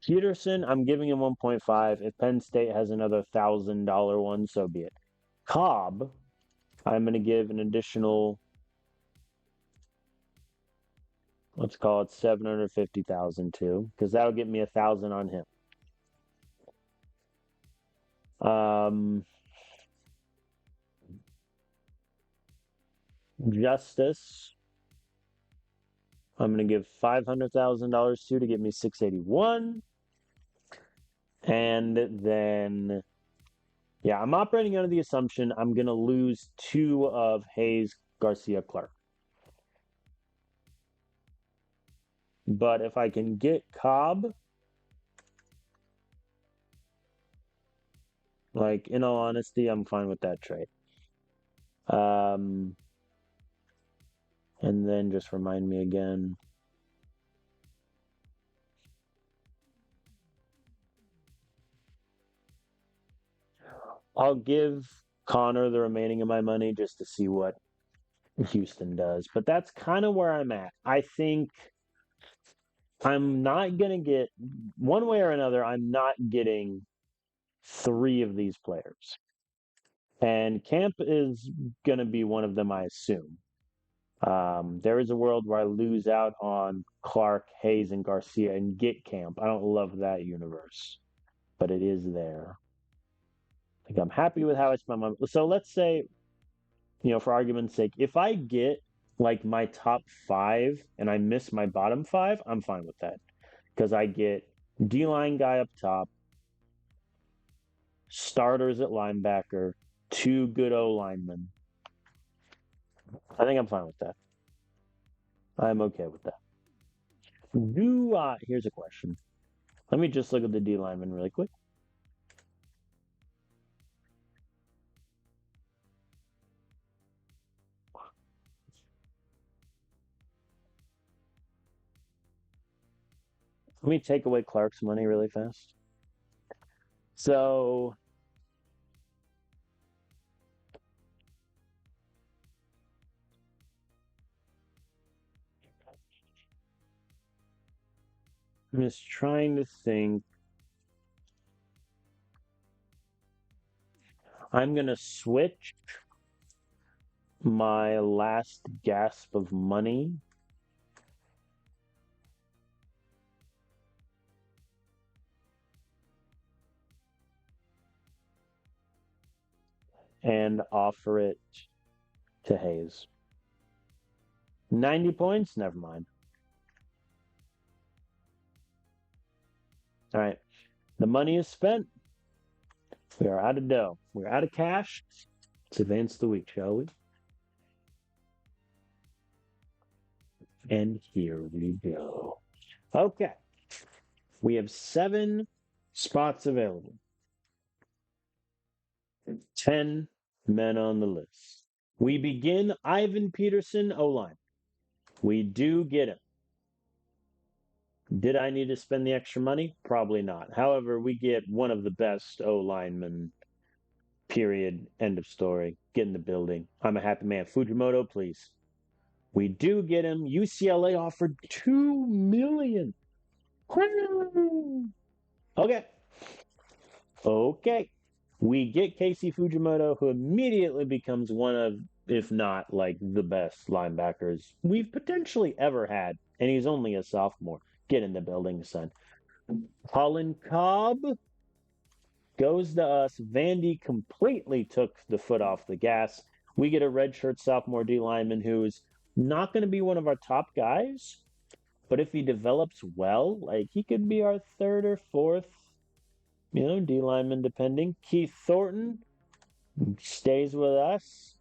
Peterson, I'm giving him 1.5. If Penn State has another $1,000 one, so be it. Cobb, I'm gonna give an additional, let's call it 750,000 to, because that'll get me 1,000 on him. Um, Justice, I'm going to give $500,000 to get me 681. And then, yeah, I'm operating under the assumption I'm going to lose two of Hayes, Garcia, Clark. But if I can get Cobb, like, in all honesty, I'm fine with that trade. Um, and then just remind me again. I'll give Connor the remaining of my money just to see what Houston does. But that's kind of where I'm at. I think I'm not going to get, one way or another, I'm not getting three of these players. And Camp is going to be one of them, I assume. There is a world where I lose out on Clark, Hayes, and Garcia and get Camp. I don't love that universe, but it is there. Like, I'm happy with how I spent my. So let's say, for argument's sake, if I get like my top five and I miss my bottom five, I'm fine with that because I get D line guy up top, starters at linebacker, two good O linemen. I think I'm fine with that. I'm okay with that. Here's a question. Let me just look at the D lineman really quick. Let me take away Clark's money really fast. So I'm just trying to think. I'm going to switch my last gasp of money and offer it to Hayes. 90 points? Never mind. All right. The money is spent. We are out of dough. We're out of cash. Let's advance the week, shall we? And here we go. Okay. We have 7 spots available. 10 men on the list. We begin Ivan Peterson, O-line. We do get him. Did I need to spend the extra money? Probably not. However, we get one of the best O-linemen, period, end of story. Get in the building. I'm a happy man. Fujimoto, please. We do get him. UCLA offered $2 million. Okay. Okay. We get Casey Fujimoto, who immediately becomes one of, if not like the best linebackers we've potentially ever had. And he's only a sophomore. Get in the building, son. Colin Cobb goes to us. Vandy completely took the foot off the gas. We get a redshirt sophomore D lineman who's not going to be one of our top guys, but if he develops well, like he could be our third or fourth, D lineman depending. Keith Thornton stays with us.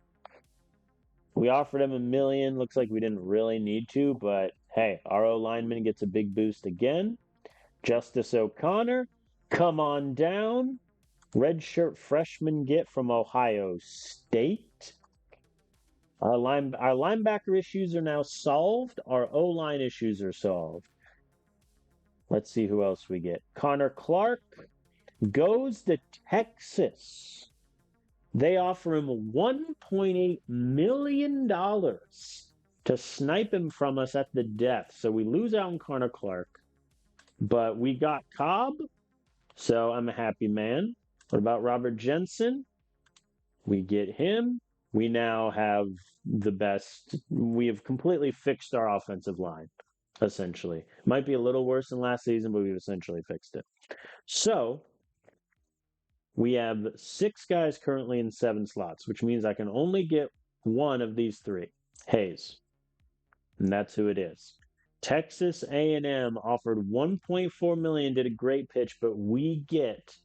We offered him 1 million. Looks like we didn't really need to, but hey, our O lineman gets a big boost again. Justice O'Connor, come on down. Redshirt freshman get from Ohio State. Our linebacker issues are now solved. Our O line issues are solved. Let's see who else we get. Connor Clark goes to Texas. They offer him $1.8 million to snipe him from us at the death. So we lose out on Connor Clark, but we got Cobb, so I'm a happy man. What about Robert Jensen? We get him. We now have the best. We have completely fixed our offensive line, essentially. Might be a little worse than last season, but we've essentially fixed it. So we have 6 guys currently in 7 slots, which means I can only get one of these 3. Hayes. And that's who it is. Texas A&M offered $1.4 million, did a great pitch, but we get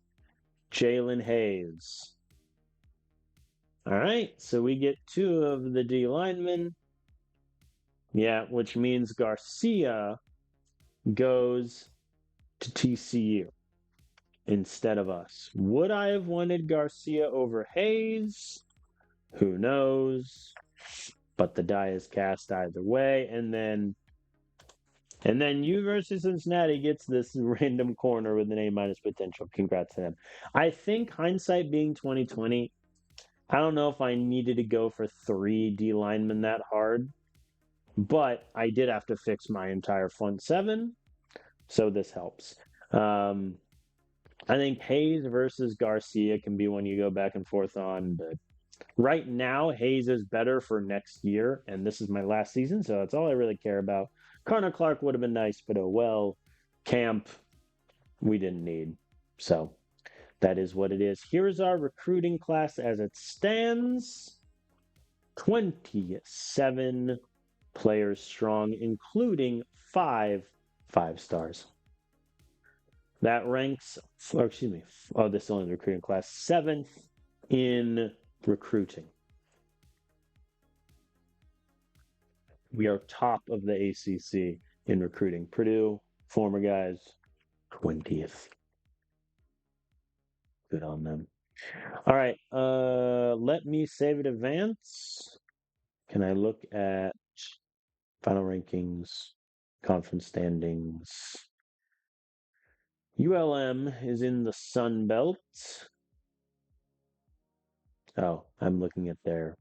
Jalen Hayes. All right, so we get 2 of the D linemen. Yeah, which means Garcia goes to TCU instead of us. Would I have wanted Garcia over Hayes? Who knows? But the die is cast either way. And then University of Cincinnati gets this random corner with an A- potential. Congrats to them. I think hindsight being 2020, I don't know if I needed to go for 3 D linemen that hard, but I did have to fix my entire front 7, so this helps. I think Hayes versus Garcia can be one you go back and forth on, but right now Hayes is better for next year, and this is my last season, so that's all I really care about. Connor Clark would have been nice, but oh well. Camp, we didn't need. So that is what it is. Here's our recruiting class as it stands. 27 players strong, including 5 5-stars. That ranks, or excuse me, this is only the recruiting class, 7th in recruiting. We are top of the ACC in recruiting. Purdue, former guys, 20th. Good on them. All right, let me save it advance. Can I look at final rankings, conference standings? ULM is in the Sun Belt. Oh, I'm looking at their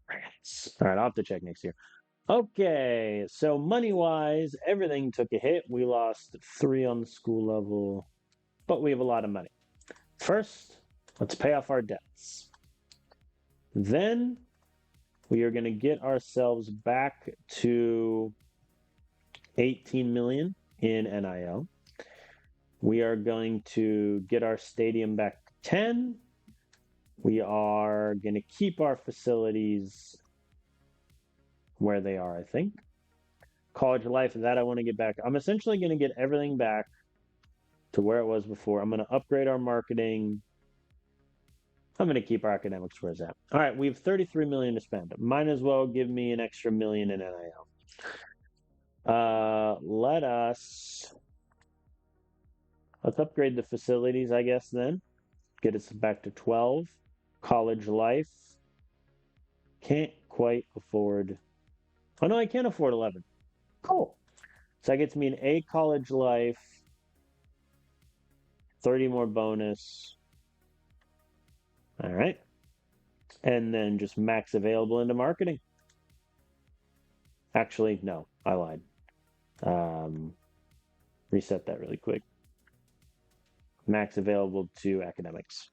rankings. All right, I'll have to check next year. Okay, so money-wise, everything took a hit. We lost 3 on the school level, but we have a lot of money. First, let's pay off our debts. Then we are going to get ourselves back to 18 million in NIL. We are going to get our stadium back to 10. We are going to keep our facilities where they are, I think. College life, that I want to get back. I'm essentially going to get everything back to where it was before. I'm going to upgrade our marketing. I'm going to keep our academics where it's at. All right, we have 33 million to spend. Might as well give me an extra million in NIL. Let's upgrade the facilities, I guess, then. Get us back to 12. College life. Can't quite afford. Oh, no, I can't afford 11. Cool. So that gets me an A college life, 30 more bonus. All right. And then just max available into marketing. Actually, no, I lied. Reset that really quick. Max available to academics.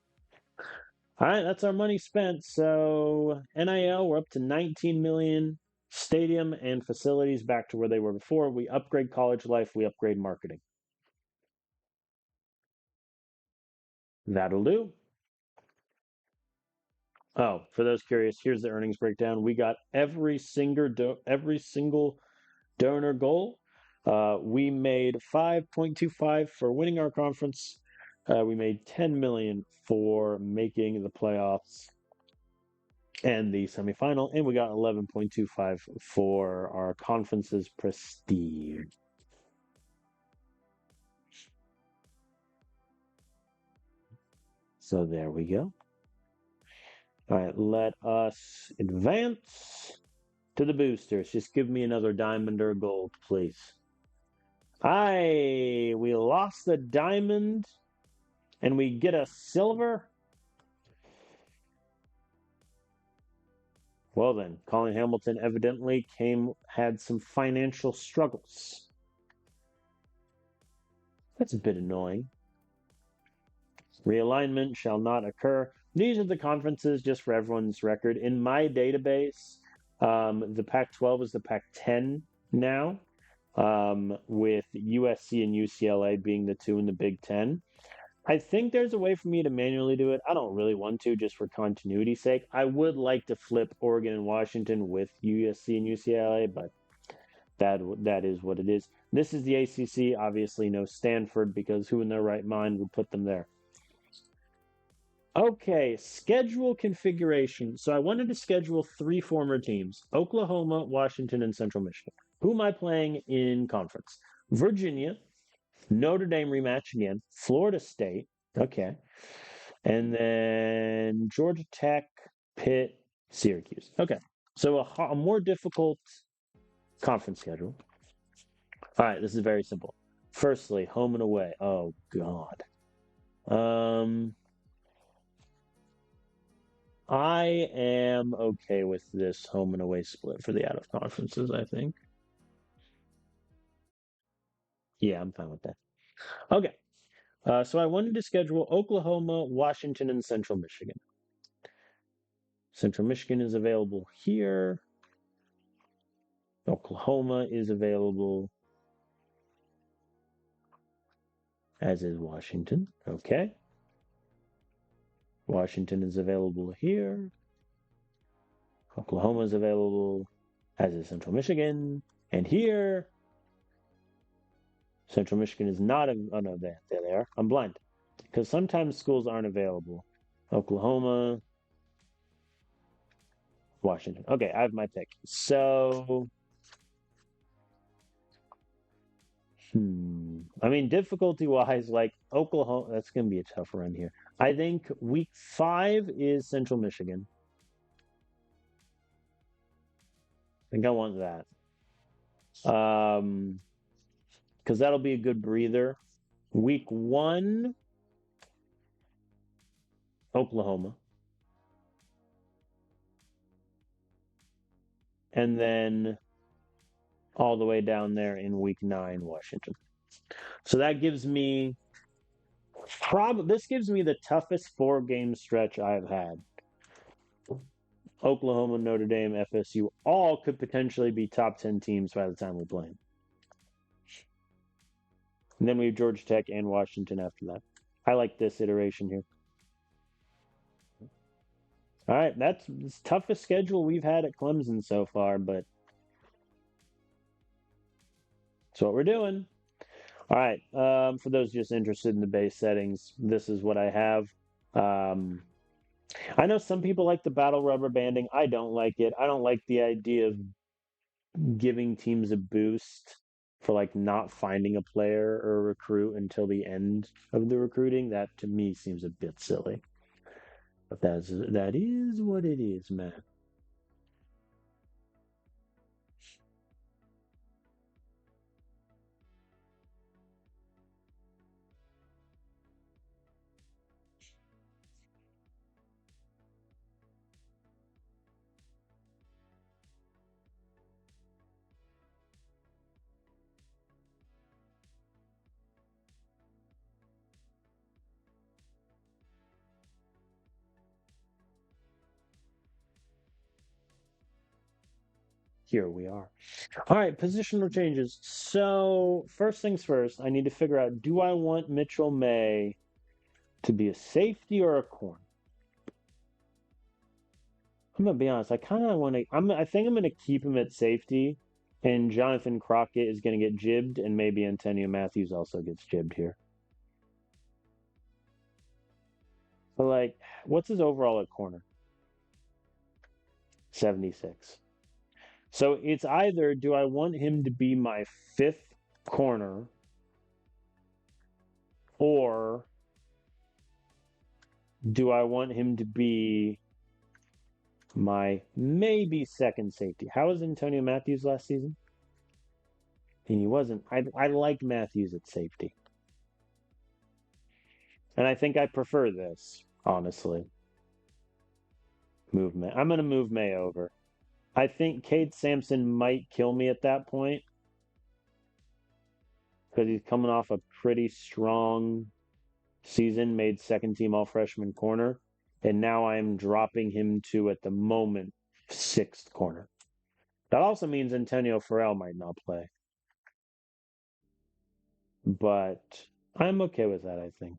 All right, that's our money spent. So NIL, we're up to 19 million. Stadium and facilities back to where they were before. We upgrade college life. We upgrade marketing. That'll do. Oh, for those curious, here's the earnings breakdown. We got every single donor goal. We made 5.25 for winning our conference. We made 10 million for making the playoffs. and the semifinal, and we got 11.25 for our conference's prestige. So there we go. All right, let us advance to the boosters. Just give me another diamond or gold, please. We lost the diamond and we get a silver. Well then, Colin Hamilton evidently had some financial struggles. That's a bit annoying. Realignment shall not occur. These are the conferences, just for everyone's record. In my database, the Pac-12 is the Pac-10 now, with USC and UCLA being the two in the Big Ten. I think there's a way for me to manually do it. I don't really want to, just for continuity's sake. I would like to flip Oregon and Washington with USC and UCLA, but that is what it is. This is the ACC. Obviously, no Stanford, because who in their right mind would put them there? Okay, schedule configuration. So I wanted to schedule three former teams: Oklahoma, Washington, and Central Michigan. Who am I playing in conference? Virginia, Notre Dame rematch again, Florida State, okay, and then Georgia Tech, Pitt, Syracuse. Okay, so a more difficult conference schedule. All right, this is very simple. Firstly, home and away. Oh God. I am okay with this home and away split for the out of conferences, I think. Yeah, I'm fine with that. Okay. So I wanted to schedule Oklahoma, Washington, and Central Michigan. Central Michigan is available here. Oklahoma is available, as is Washington. Okay. Washington is available here. Oklahoma is available, as is Central Michigan. And here, Central Michigan is not. Oh, no, there they are. I'm blind. Because sometimes schools aren't available. Oklahoma, Washington. Okay, I have my pick. So, I mean, difficulty wise, like Oklahoma, that's going to be a tough run here. I think week 5 is Central Michigan. I think I want that. Because that'll be a good breather. Week 1, Oklahoma. And then all the way down there in week 9, Washington. So that gives me this gives me the toughest 4-game stretch I've had. Oklahoma, Notre Dame, FSU, all could potentially be top 10 teams by the time we play. And then we have Georgia Tech and Washington after that. I like this iteration here. All right, that's the toughest schedule we've had at Clemson so far, but that's what we're doing. All right, for those just interested in the base settings, this is what I have. I know some people like the battle rubber banding. I don't like it. I don't like the idea of giving teams a boost for like not finding a player or a recruit until the end of the recruiting. That to me seems a bit silly. But that is what it is, man. Here we are. All right, positional changes. So, first things first, I need to figure out, do I want Mitchell May to be a safety or a corner? I'm gonna be honest. I kind of want to. I think I'm gonna keep him at safety, and Jonathan Crockett is gonna get jibbed, and maybe Antonio Matthews also gets jibbed here. But like, what's his overall at corner? 76. So it's either do I want him to be my fifth corner or do I want him to be my maybe second safety? How was Antonio Matthews last season? And he wasn't. I like Matthews at safety. And I think I prefer this, honestly. Movement. I'm going to move May over. I think Cade Sampson might kill me at that point because he's coming off a pretty strong season, made second team all freshman corner. And now I'm dropping him to, at the moment, sixth corner. That also means Antonio Farrell might not play. But I'm okay with that, I think.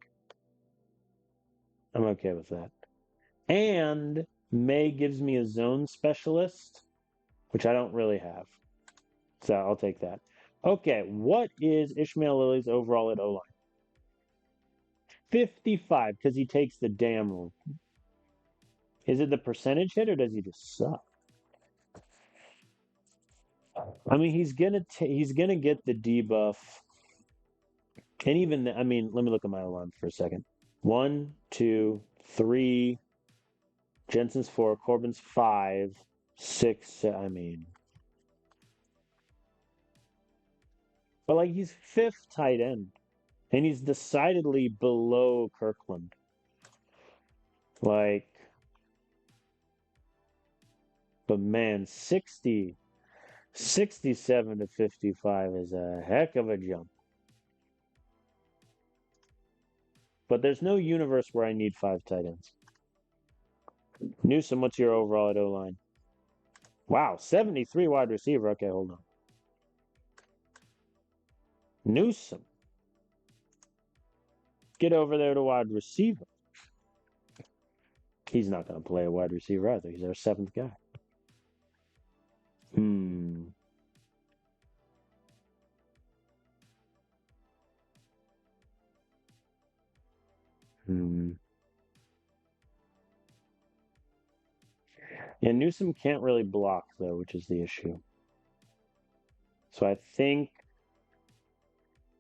I'm okay with that. And May gives me a zone specialist, which I don't really have. So I'll take that. Okay, what is Ishmael Lilly's overall at O line? 55, because he takes the damn. Is it the percentage hit or does he just suck? I mean, he's gonna get the debuff, and even I mean, let me look at my alarm for a second. 1, 2, 3. Jensen's 4. Corbin's 5. 6. I mean, but like he's fifth tight end, and he's decidedly below Kirkland. Like, but man, 67 to 55 is a heck of a jump. But there's no universe where I need 5 tight ends. Newsom, what's your overall at O line? Wow, 73 wide receiver. Okay, hold on. Newsom. Get over there to wide receiver. He's not going to play a wide receiver either. He's our 7th guy. Hmm. Hmm. Yeah, Newsom can't really block, though, which is the issue. So I think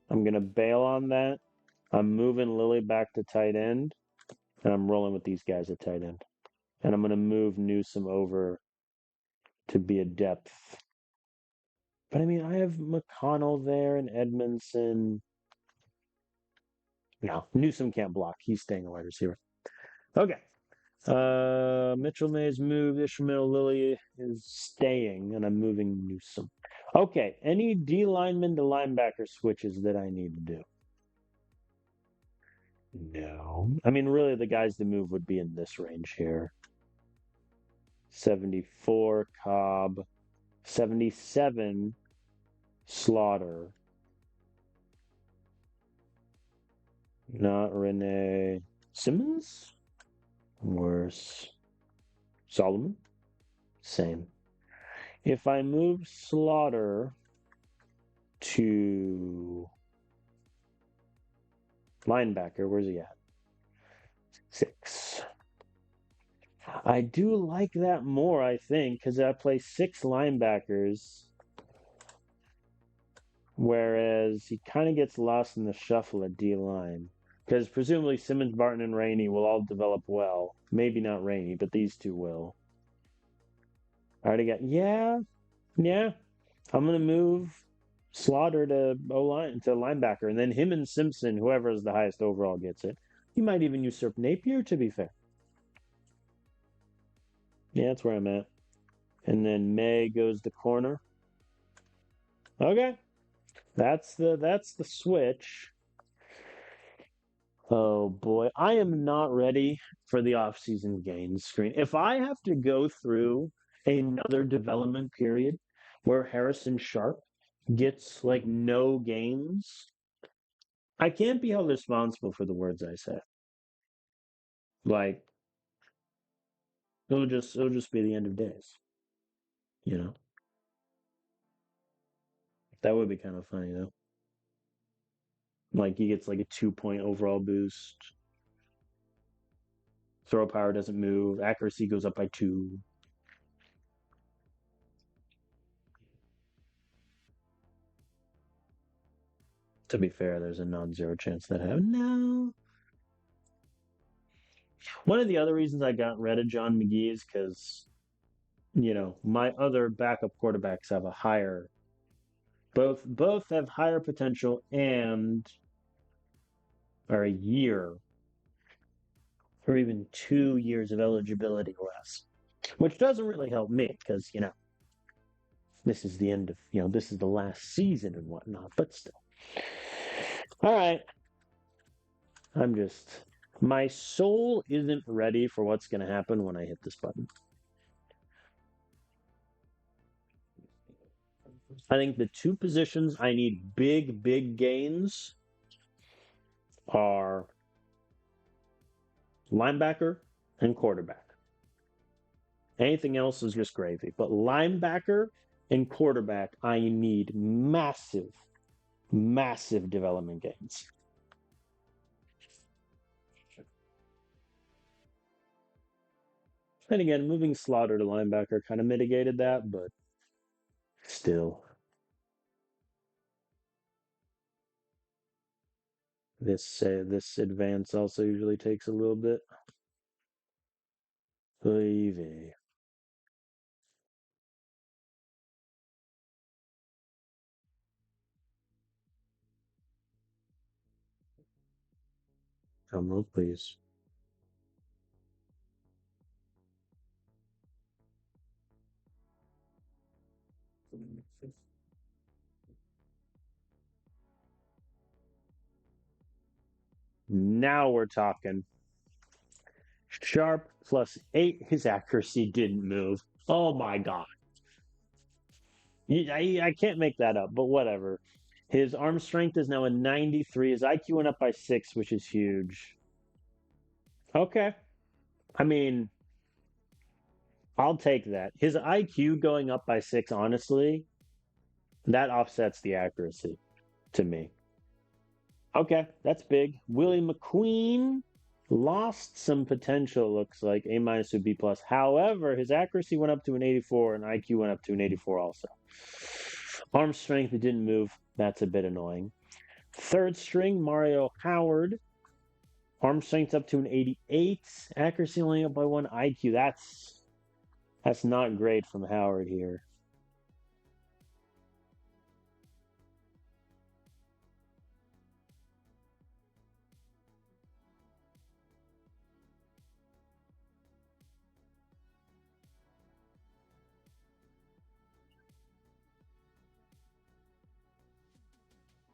I'm going to bail on that. I'm moving Lilly back to tight end, and I'm rolling with these guys at tight end. And I'm going to move Newsom over to be a depth. But I mean, I have McConnell there and Edmondson. No, Newsom can't block. He's staying a wide receiver. Okay. Mitchell Mays moved. Ishmael Lilly is staying, and I'm moving Newsom. Okay. Any D lineman to linebacker switches that I need to do? No. I mean, really, the guys to move would be in this range here. 74, Cobb. 77, Slaughter. Not Renee. Simmons? Worse. Solomon? Same. If I move Slaughter to linebacker, where's he at? 6. I do like that more, I think, because I play 6 linebackers, whereas he kind of gets lost in the shuffle at D line. Because presumably Simmons, Barton, and Rainey will all develop well. Maybe not Rainey, but these two will. I already got, yeah. I'm gonna move Slaughter to O line to linebacker, and then him and Simpson, whoever is the highest overall, gets it. He might even usurp Napier, to be fair. Yeah, that's where I'm at. And then May goes to corner. Okay, that's the switch. Oh boy, I am not ready for the off-season gains screen. If I have to go through another development period where Harrison Sharp gets like no games, I can't be held responsible for the words I say. Like it'll just be the end of days, you know. That would be kind of funny though. Like he gets like a 2 point overall boost. Throw power doesn't move. Accuracy goes up by 2. To be fair, there's a non-zero chance that happened. No. One of the other reasons I got rid of John McGee is because, my other backup quarterbacks have a higher both have higher potential and are a year or even 2 years of eligibility less, which doesn't really help me because, this is the end of, this is the last season and whatnot, but still. All right. My soul isn't ready for what's going to happen when I hit this button. I think the two positions I need big, big gains are linebacker and quarterback. Anything else is just gravy. But linebacker and quarterback, I need massive, massive development gains. And again, moving Slaughter to linebacker kind of mitigated that, but still. This advance also usually takes a little bit. Baby. Drum roll, please. Now we're talking. Sharp +8. His accuracy didn't move. Oh my god. I can't make that up, but whatever. His arm strength is now a 93. His IQ went up by 6, which is huge. Okay. I mean, I'll take that. His IQ going up by 6, honestly, that offsets the accuracy to me. Okay, that's big. Willie McQueen lost some potential, looks like. A minus to B plus. However, his accuracy went up to an 84 and IQ went up to an 84 also. Arm strength, it didn't move. That's a bit annoying. Third string, Mario Howard. Arm strength up to an 88. Accuracy only up by 1. IQ. That's not great from Howard here.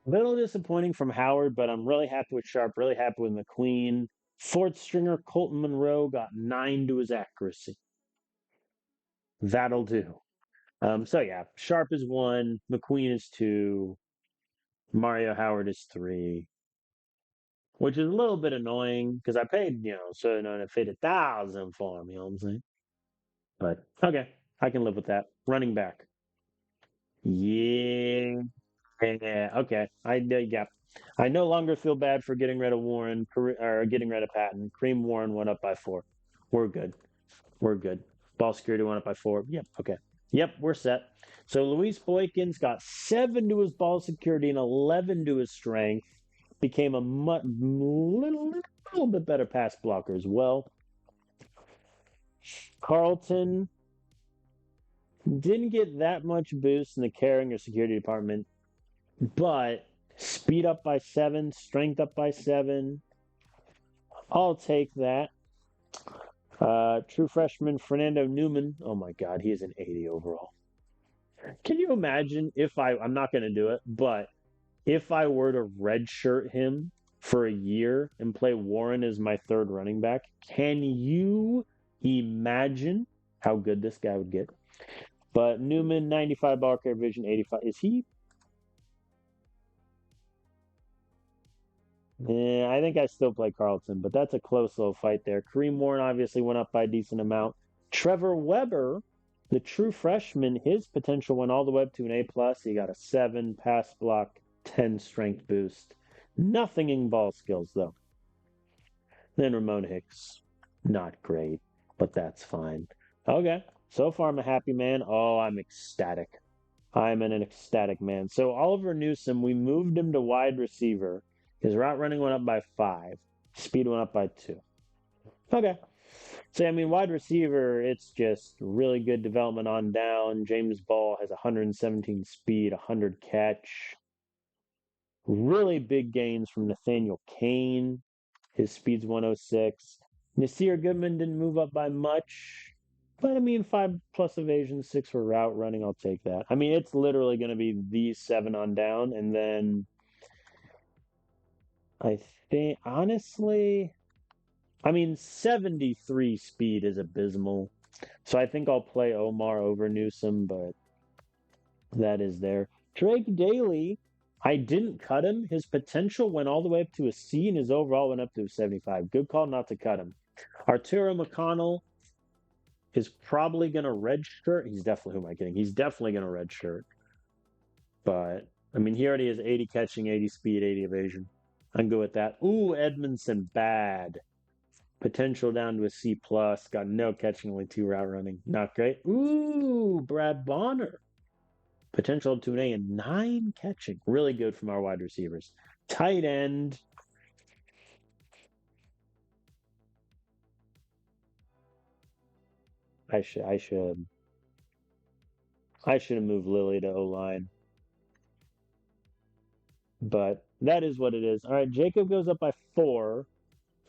A little disappointing from Howard, but I'm really happy with Sharp, really happy with McQueen. Fourth stringer, Colton Monroe got 9 to his accuracy. That'll do. So yeah, Sharp is 1, McQueen is 2, Mario Howard is 3, which is a little bit annoying because I paid, I paid 1,000 for him, you know what I'm saying? But okay, I can live with that. Running back. Yeah. Yeah, okay. Yeah. I no longer feel bad for getting rid of Warren or getting rid of Patton. Cream Warren went up by 4. We're good. We're good. Ball security went up by 4. Yep. Okay. Yep. We're set. So Luis Boykins got 7 to his ball security and 11 to his strength. Became a little bit better pass blocker as well. Carlton didn't get that much boost in the carrying or security department, but speed up by 7, strength up by 7. I'll take that. True freshman Fernando Newman. Oh my God, he is an 80 overall. Can you imagine if I'm not going to do it, but if I were to redshirt him for a year and play Warren as my third running back, can you imagine how good this guy would get? But Newman, 95 ball carrier vision, 85. Is he? Yeah, I think I still play Carlton, but that's a close little fight there. Kareem Warren obviously went up by a decent amount. Trevor Weber, the true freshman, his potential went all the way up to an A plus. He got a 7 pass block, 10 strength boost. Nothing in ball skills though. Then Ramon Hicks, not great, but that's fine. Okay, so far I'm a happy man. Oh, I'm ecstatic. I'm an ecstatic man. So Oliver Newsome, we moved him to wide receiver. His route running went up by 5. Speed went up by 2. Okay. So, I mean, wide receiver, it's just really good development on down. James Ball has 117 speed, 100 catch. Really big gains from Nathaniel Kane. His speed's 106. Nasir Goodman didn't move up by much. But I mean, 5+ evasion, 6 for route running. I'll take that. I mean, it's literally going to be these 7 on down. And then I think, honestly, I mean, 73 speed is abysmal. So I think I'll play Omar over Newsome, but that is there. Drake Daly, I didn't cut him. His potential went all the way up to a C, and his overall went up to a 75. Good call not to cut him. Arturo McConnell is probably going to redshirt. He's definitely, who am I kidding? He's definitely going to redshirt. But, I mean, he already has 80 catching, 80 speed, 80 evasion. I'm good with that. Ooh, Edmondson, bad. Potential down to a C+. Got no catching, only 2 route running. Not great. Ooh, Brad Bonner. Potential to an A and 9 catching. Really good from our wide receivers. Tight end. I should have moved Lilly to O-line. But that is what it is. All right, Jacob goes up by 4.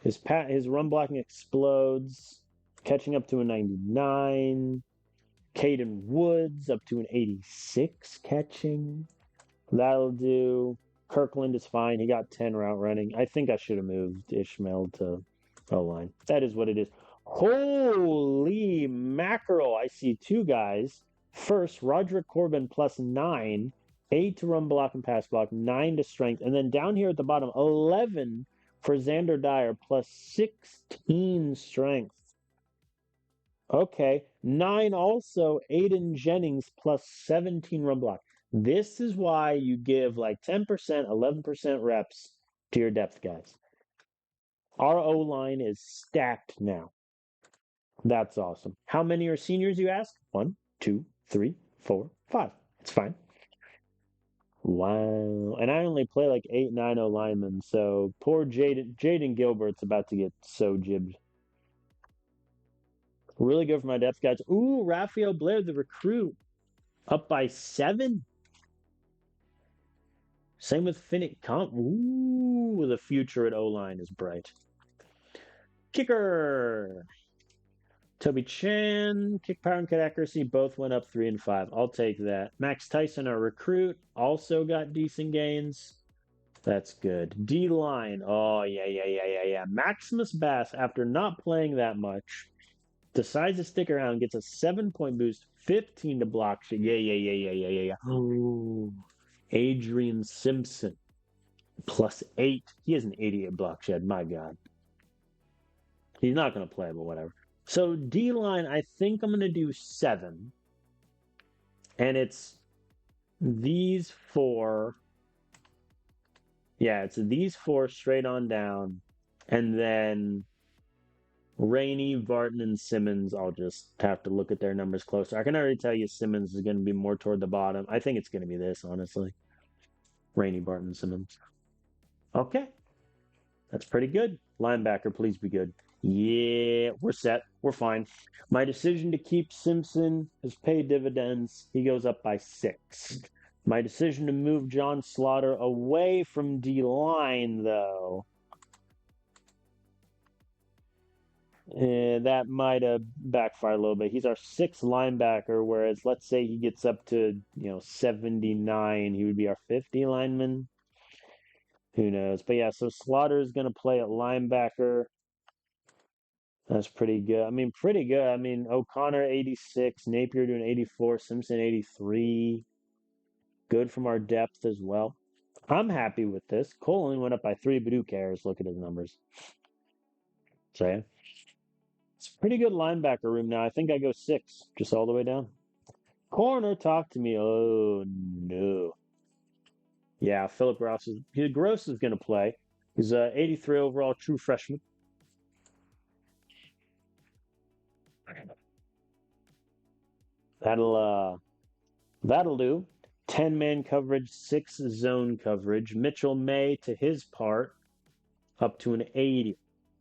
His run blocking explodes, catching up to a 99. Caden Woods up to an 86 catching. That'll do. Kirkland is fine. He got 10 route running. I think I should have moved Ishmael to O-line. That is what it is. Holy mackerel. I see 2 guys. First, Roderick Corbin plus 9. 8 to run block and pass block. 9 to strength. And then down here at the bottom, 11 for Xander Dyer plus 16 strength. Okay. 9 also, Aiden Jennings plus 17 run block. This is why you give like 10%, 11% reps to your depth guys. Our O line is stacked now. That's awesome. How many are seniors, you ask? 1, 2, 3, 4, 5. It's fine. Wow. And I only play like 8, 9 O linemen, so poor Jaden Gilbert's about to get so jibbed. Really good for my depth guys. Ooh, Raphael Blair, the recruit, up by 7. Same with Finnick Comp. Ooh, the future at O-line is bright. Kicker. Toby Chan, kick power and kick accuracy both went up 3 and 5. I'll take that. Max Tyson, our recruit, also got decent gains. That's good. D-line. Oh, yeah. Maximus Bass, after not playing that much, decides to stick around, gets a 7-point boost, 15 to block shit. Yeah. Ooh. Adrian Simpson, plus 8. He has an 88 block shed. My God. He's not going to play, but whatever. So D-line, I think I'm going to do 7. And it's these 4. Yeah, it's these 4 straight on down. And then Rainey, Barton, and Simmons, I'll just have to look at their numbers closer. I can already tell you Simmons is going to be more toward the bottom. I think it's going to be this, honestly. Rainey, Barton, Simmons. Okay. That's pretty good. Linebacker, please be good. Yeah, we're set. We're fine. My decision to keep Simpson has paid dividends. He goes up by 6. My decision to move John Slaughter away from D-line, though, that might have backfired a little bit. He's our 6th linebacker, whereas let's say he gets up to 79, he would be our 50 lineman. Who knows? But yeah, so Slaughter is going to play at linebacker. That's pretty good. I mean, pretty good. I mean, O'Connor 86, Napier doing 84, Simpson 83. Good from our depth as well. I'm happy with this. Cole only went up by 3, but who cares? Look at his numbers. So yeah. It's a pretty good linebacker room now. I think I go 6, just all the way down. Corner, talk to me. Oh, no. Yeah, Philip Gross is going to play. He's 83 overall, true freshman. That'll do. 10-man coverage, 6 zone coverage. Mitchell May, to his part, up to an 80.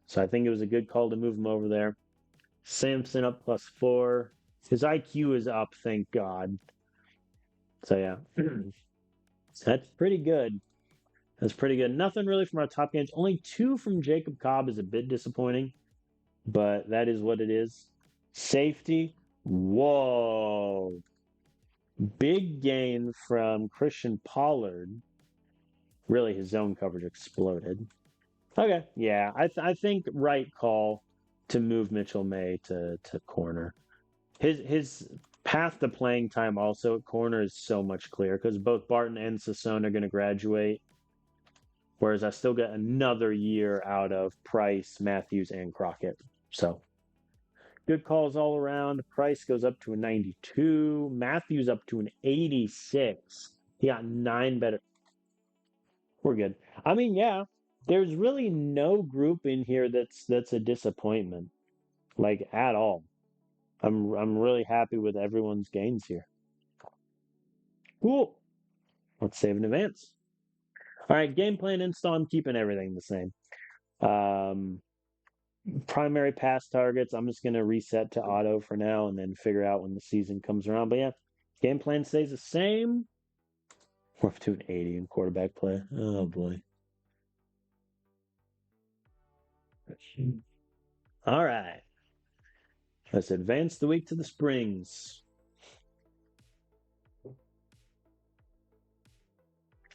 So I think it was a good call to move him over there. Sampson up +4. His IQ is up, thank God. So yeah, that's pretty good. That's pretty good. Nothing really from our top games. Only 2 from Jacob Cobb is a bit disappointing, but that is what it is. Safety. Whoa. Big gain from Christian Pollard. Really, his zone coverage exploded. Okay, yeah, I think right call to move Mitchell May to corner. His path to playing time also at corner is so much clearer because both Barton and Sassone are going to graduate, whereas I still get another year out of Price, Matthews, and Crockett. So good calls all around. Price goes up to a 92. Matthews up to an 86. He got 9 better. We're good. I mean, yeah, there's really no group in here that's a disappointment, like at all. I'm really happy with everyone's gains here. Cool. Let's save in advance. All right, game plan install. I'm keeping everything the same. Um, Primary pass targets. I'm just gonna reset to auto for now, and then figure out when the season comes around. But yeah, game plan stays the same. We're up to an 80 in quarterback play. Oh boy. All right. Let's advance the week to the Springs.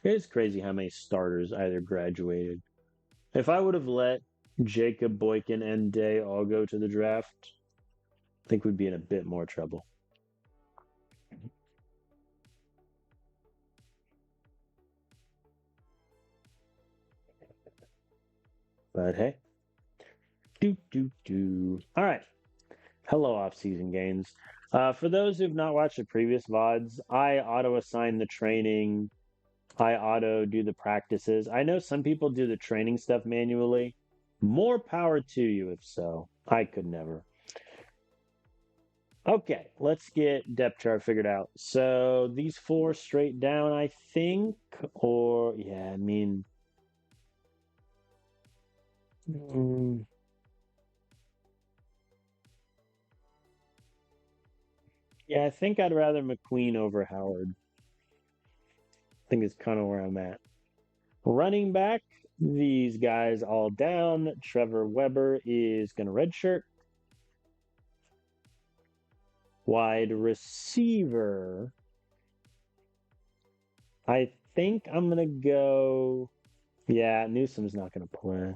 It's crazy how many starters either graduated. If I would have let Jacob, Boykin, and Day all go to the draft, I think we'd be in a bit more trouble. But hey. All right. Hello, off-season gains. For those who've not watched the previous VODs, I auto-assign the training. I auto do the practices. I know some people do the training stuff manually. More power to you if so. I could never. Okay, let's get depth chart figured out. So these 4 straight down, I think, or yeah, I mean, mm, yeah, I think I'd rather McQueen over Howard. I think it's kind of where I'm at. Running back, these guys all down. Trevor Weber is going to redshirt. Wide receiver, I think I'm going to go. Yeah, Newsom's not going to play,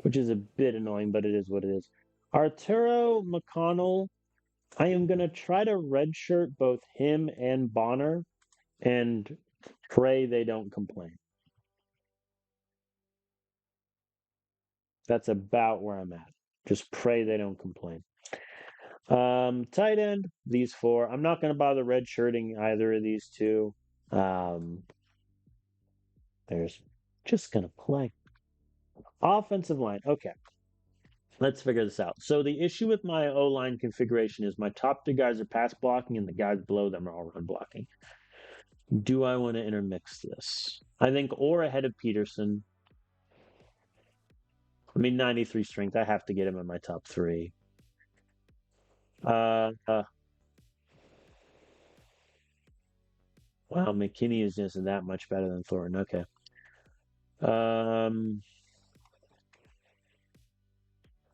which is a bit annoying, but it is what it is. Arturo McConnell, I am going to try to redshirt both him and Bonner and pray they don't complain. That's about where I'm at. Just pray they don't complain. Tight end, these 4. I'm not going to bother redshirting either of these 2. There's just going to play. Offensive line. Okay. Let's figure this out. So the issue with my O-line configuration is my top 2 guys are pass blocking and the guys below them are all run blocking. Do I want to intermix this? I think or ahead of Peterson. I mean, 93 strength. I have to get him in my top 3. Wow, McKinney is just that much better than Thornton. Okay.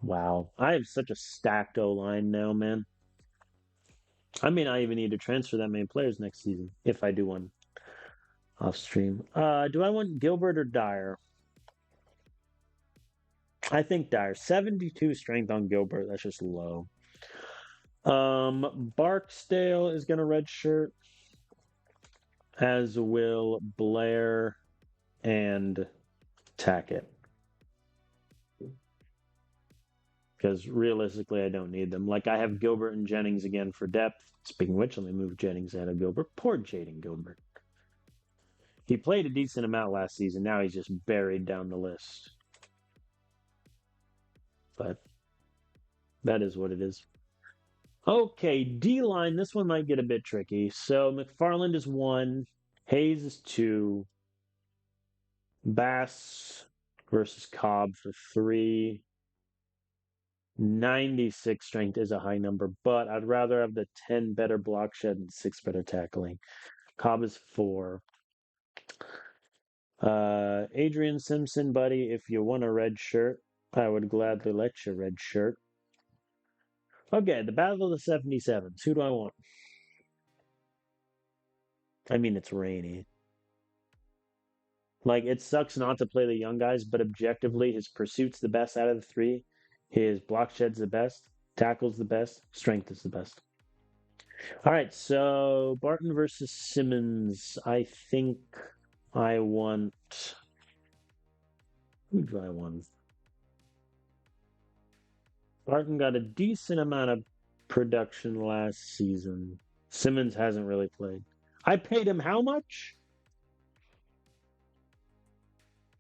Wow. I have such a stacked O-line now, man. I may not even need to transfer that many players next season if I do one off stream. Do I want Gilbert or Dyer? I think Dyer. 72 strength on Gilbert. That's just low. Barksdale is going to redshirt, as will Blair and Tackett. Because realistically, I don't need them. Like, I have Gilbert and Jennings again for depth. Speaking of which, let me move Jennings out of Gilbert. Poor Jaden Gilbert. He played a decent amount last season. Now he's just buried down the list. But that is what it is. Okay, D-line. This one might get a bit tricky. So McFarland is 1. Hayes is 2. Bass versus Cobb for 3. 96 strength is a high number, but I'd rather have the 10 better block shed and 6 better tackling. Cobb is 4. Adrian Simpson, buddy, if you want a red shirt, I would gladly let you red shirt. Okay, the Battle of the 77s. Who do I want? I mean, it's rainy. Like, it sucks not to play the young guys, but objectively, his pursuit's the best out of the 3. His block shed's the best. Tackle's the best. Strength is the best. All right, so Barton versus Simmons. I think I want. Who do I want? Barton got a decent amount of production last season. Simmons hasn't really played. I paid him how much?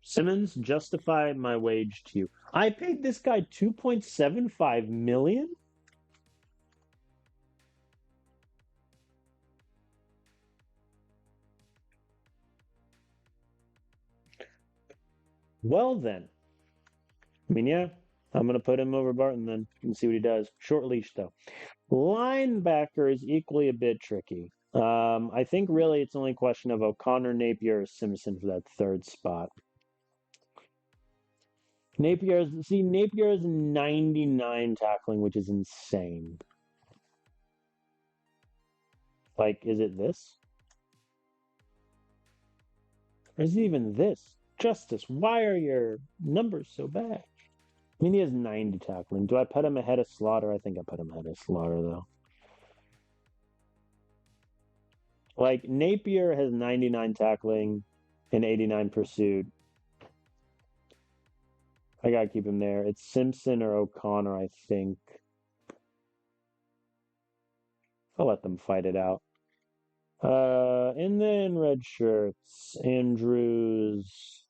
Simmons, justify my wage to you. I paid this guy 2.75 million? Well then. I mean, yeah, I'm gonna put him over Barton then and see what he does. Short leash though. Linebacker is equally a bit tricky. I think really it's only a question of O'Connor, Napier, or Simpson for that third spot. Napier's 99 tackling, which is insane. Like, is it this? Or is it even this? Justice, why are your numbers so bad? I mean, he has 90 tackling. Do I put him ahead of Slaughter? I think I put him ahead of Slaughter, though. Like, Napier has 99 tackling and 89 pursuit. I gotta keep him there. It's Simpson or O'Connor, I think. I'll let them fight it out. And then red shirts. Andrews,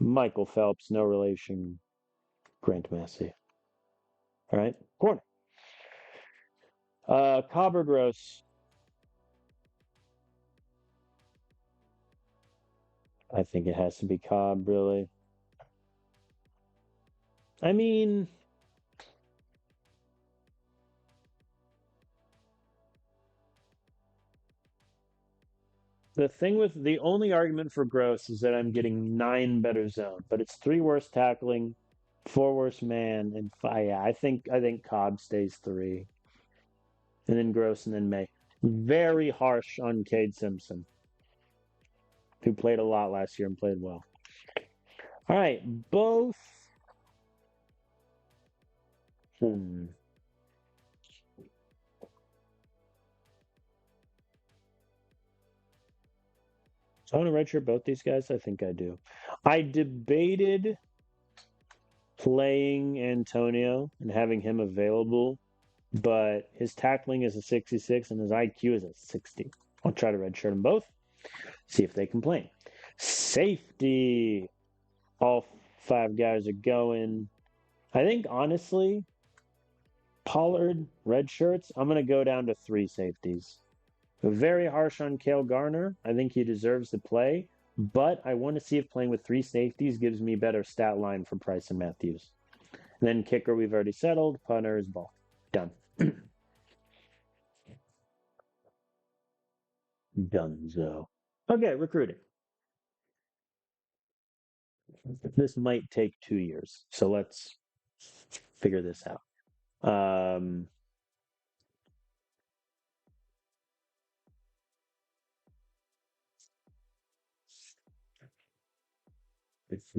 Michael Phelps, no relation. Grant Massey. All right, corner. Cobb or Gross? I think it has to be Cobb, really. I mean, the only argument for Gross is that I'm getting 9 better zone, but it's 3 worse tackling, 4 worse man, and 5. Yeah, I think Cobb stays 3, and then Gross, and then May. Very harsh on Cade Simpson, who played a lot last year and played well. All right, both. Hmm. So I want to redshirt both these guys. I think I do. I debated playing Antonio and having him available, but his tackling is a 66 and his IQ is a 60. I'll try to redshirt them both, see if they complain. Safety. All 5 guys are going. I think, honestly, Pollard, red shirts, I'm going to go down to 3 safeties. Very harsh on Cale Garner. I think he deserves to play, but I want to see if playing with 3 safeties gives me better stat line for Price and Matthews. And then kicker, we've already settled. Punter is ball. Done. Dunzo. Okay, recruiting. This might take 2 years, so let's figure this out. Um,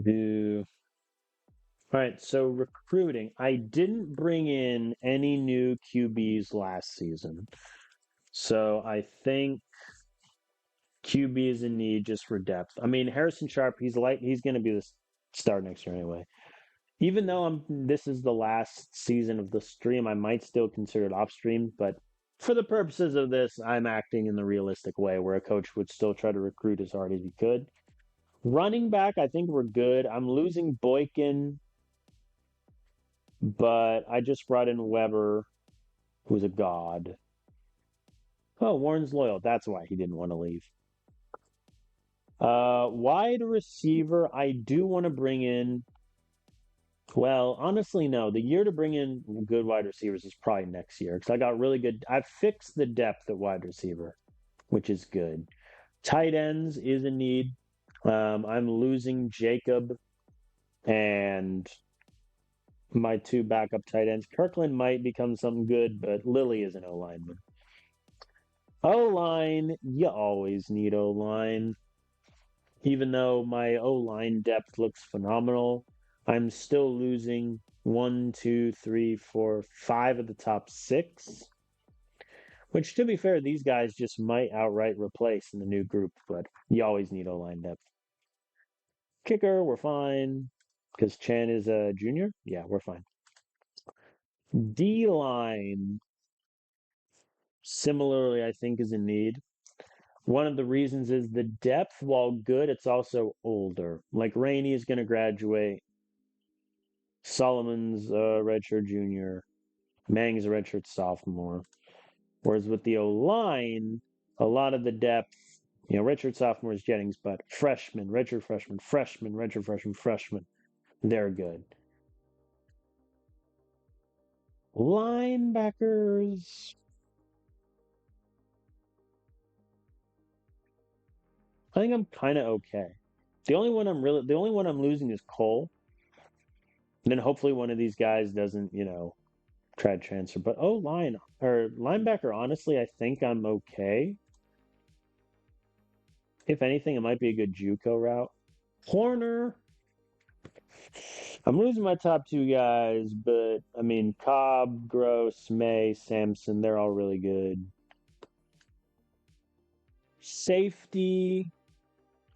do all right, so recruiting. I didn't bring in any new QBs last season. So I think QB is in need just for depth. I mean, Harrison Sharp, he's going to be the star next year anyway. Even though this is the last season of the stream, I might still consider it off stream, but for the purposes of this, I'm acting in the realistic way where a coach would still try to recruit as hard as he could. Running back, I think we're good. I'm losing Boykin, but I just brought in Weber, who's a god. Oh, Warren's loyal. That's why he didn't want to leave. Wide receiver, I do want to bring in. Well, honestly, no. The year to bring in good wide receivers is probably next year because I got really good. I fixed the depth at wide receiver, which is good. Tight ends is a need. I'm losing Jacob and my two backup tight ends. Kirkland might become something good, but Lilly is an O lineman. O line, you always need O line. Even though my O line depth looks phenomenal, I'm still losing one, two, three, four, five of the top six. Which, to be fair, these guys just might outright replace in the new group, but you always need O line depth. Kicker, we're fine. Because Chan is a junior? Yeah, we're fine. D line, similarly, I think, is in need. One of the reasons is the depth, while good, it's also older. Like Rainey is going to graduate. Solomon's a redshirt junior. Mang's a redshirt sophomore. Whereas with the O line, a lot of the depth, redshirt sophomore is Jennings, but freshman, redshirt freshman, redshirt freshman, they're good. Linebackers, I think I'm kind of okay. The only one I'm losing is Cole. And then hopefully one of these guys doesn't, try to transfer. But line or linebacker, honestly, I think I'm okay. If anything, it might be a good JUCO route. Corner, I'm losing my top two guys, but I mean Cobb, Gross, May, Sampson, they're all really good. Safety,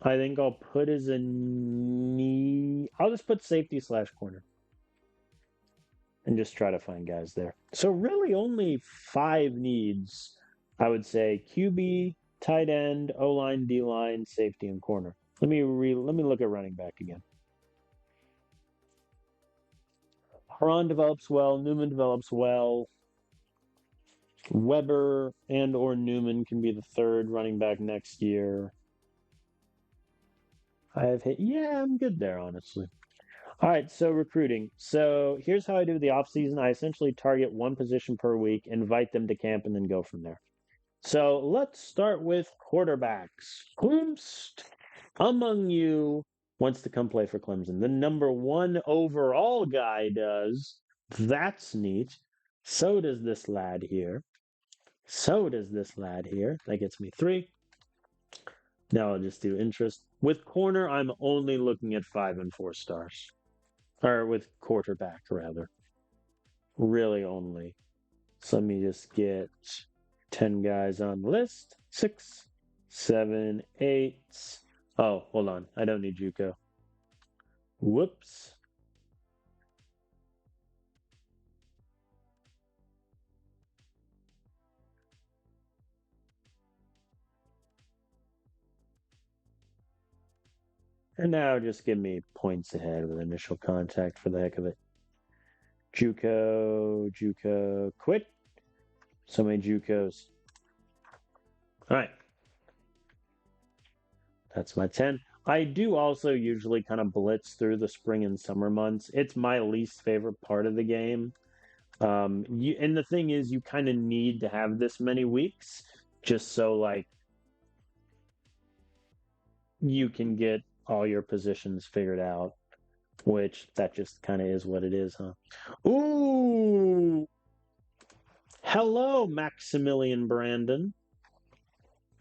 I think I'll put as a knee. I'll just put safety / corner. And just try to find guys there. So really only 5 needs, I would say. QB, tight end, O-line, D-line, safety, and corner. Let me look at running back again. Haran develops well. Newman develops well. Weber and or Newman can be the third running back next year. I'm good there, honestly. All right, so recruiting. So here's how I do the offseason. I essentially target one position per week, invite them to camp, and then go from there. So let's start with quarterbacks. Whomst among you wants to come play for Clemson? The number 1 overall guy does. That's neat. So does this lad here. That gets me 3. Now I'll just do interest. With corner, I'm only looking at 5 and 4 stars. Or with quarterback, rather. Really only. So let me just get 10 guys on the list. 6, 7, 8. Oh, hold on. I don't need JUCO. Whoops. And now just give me points ahead with initial contact for the heck of it. JUCO, quit. So many JUCOs. All right. That's my 10. I do also usually kind of blitz through the spring and summer months. It's my least favorite part of the game. And the thing is, you kind of need to have this many weeks just so like you can get all your positions figured out, which that just kind of is what it is, huh? Ooh, hello, Maximilian Brandon.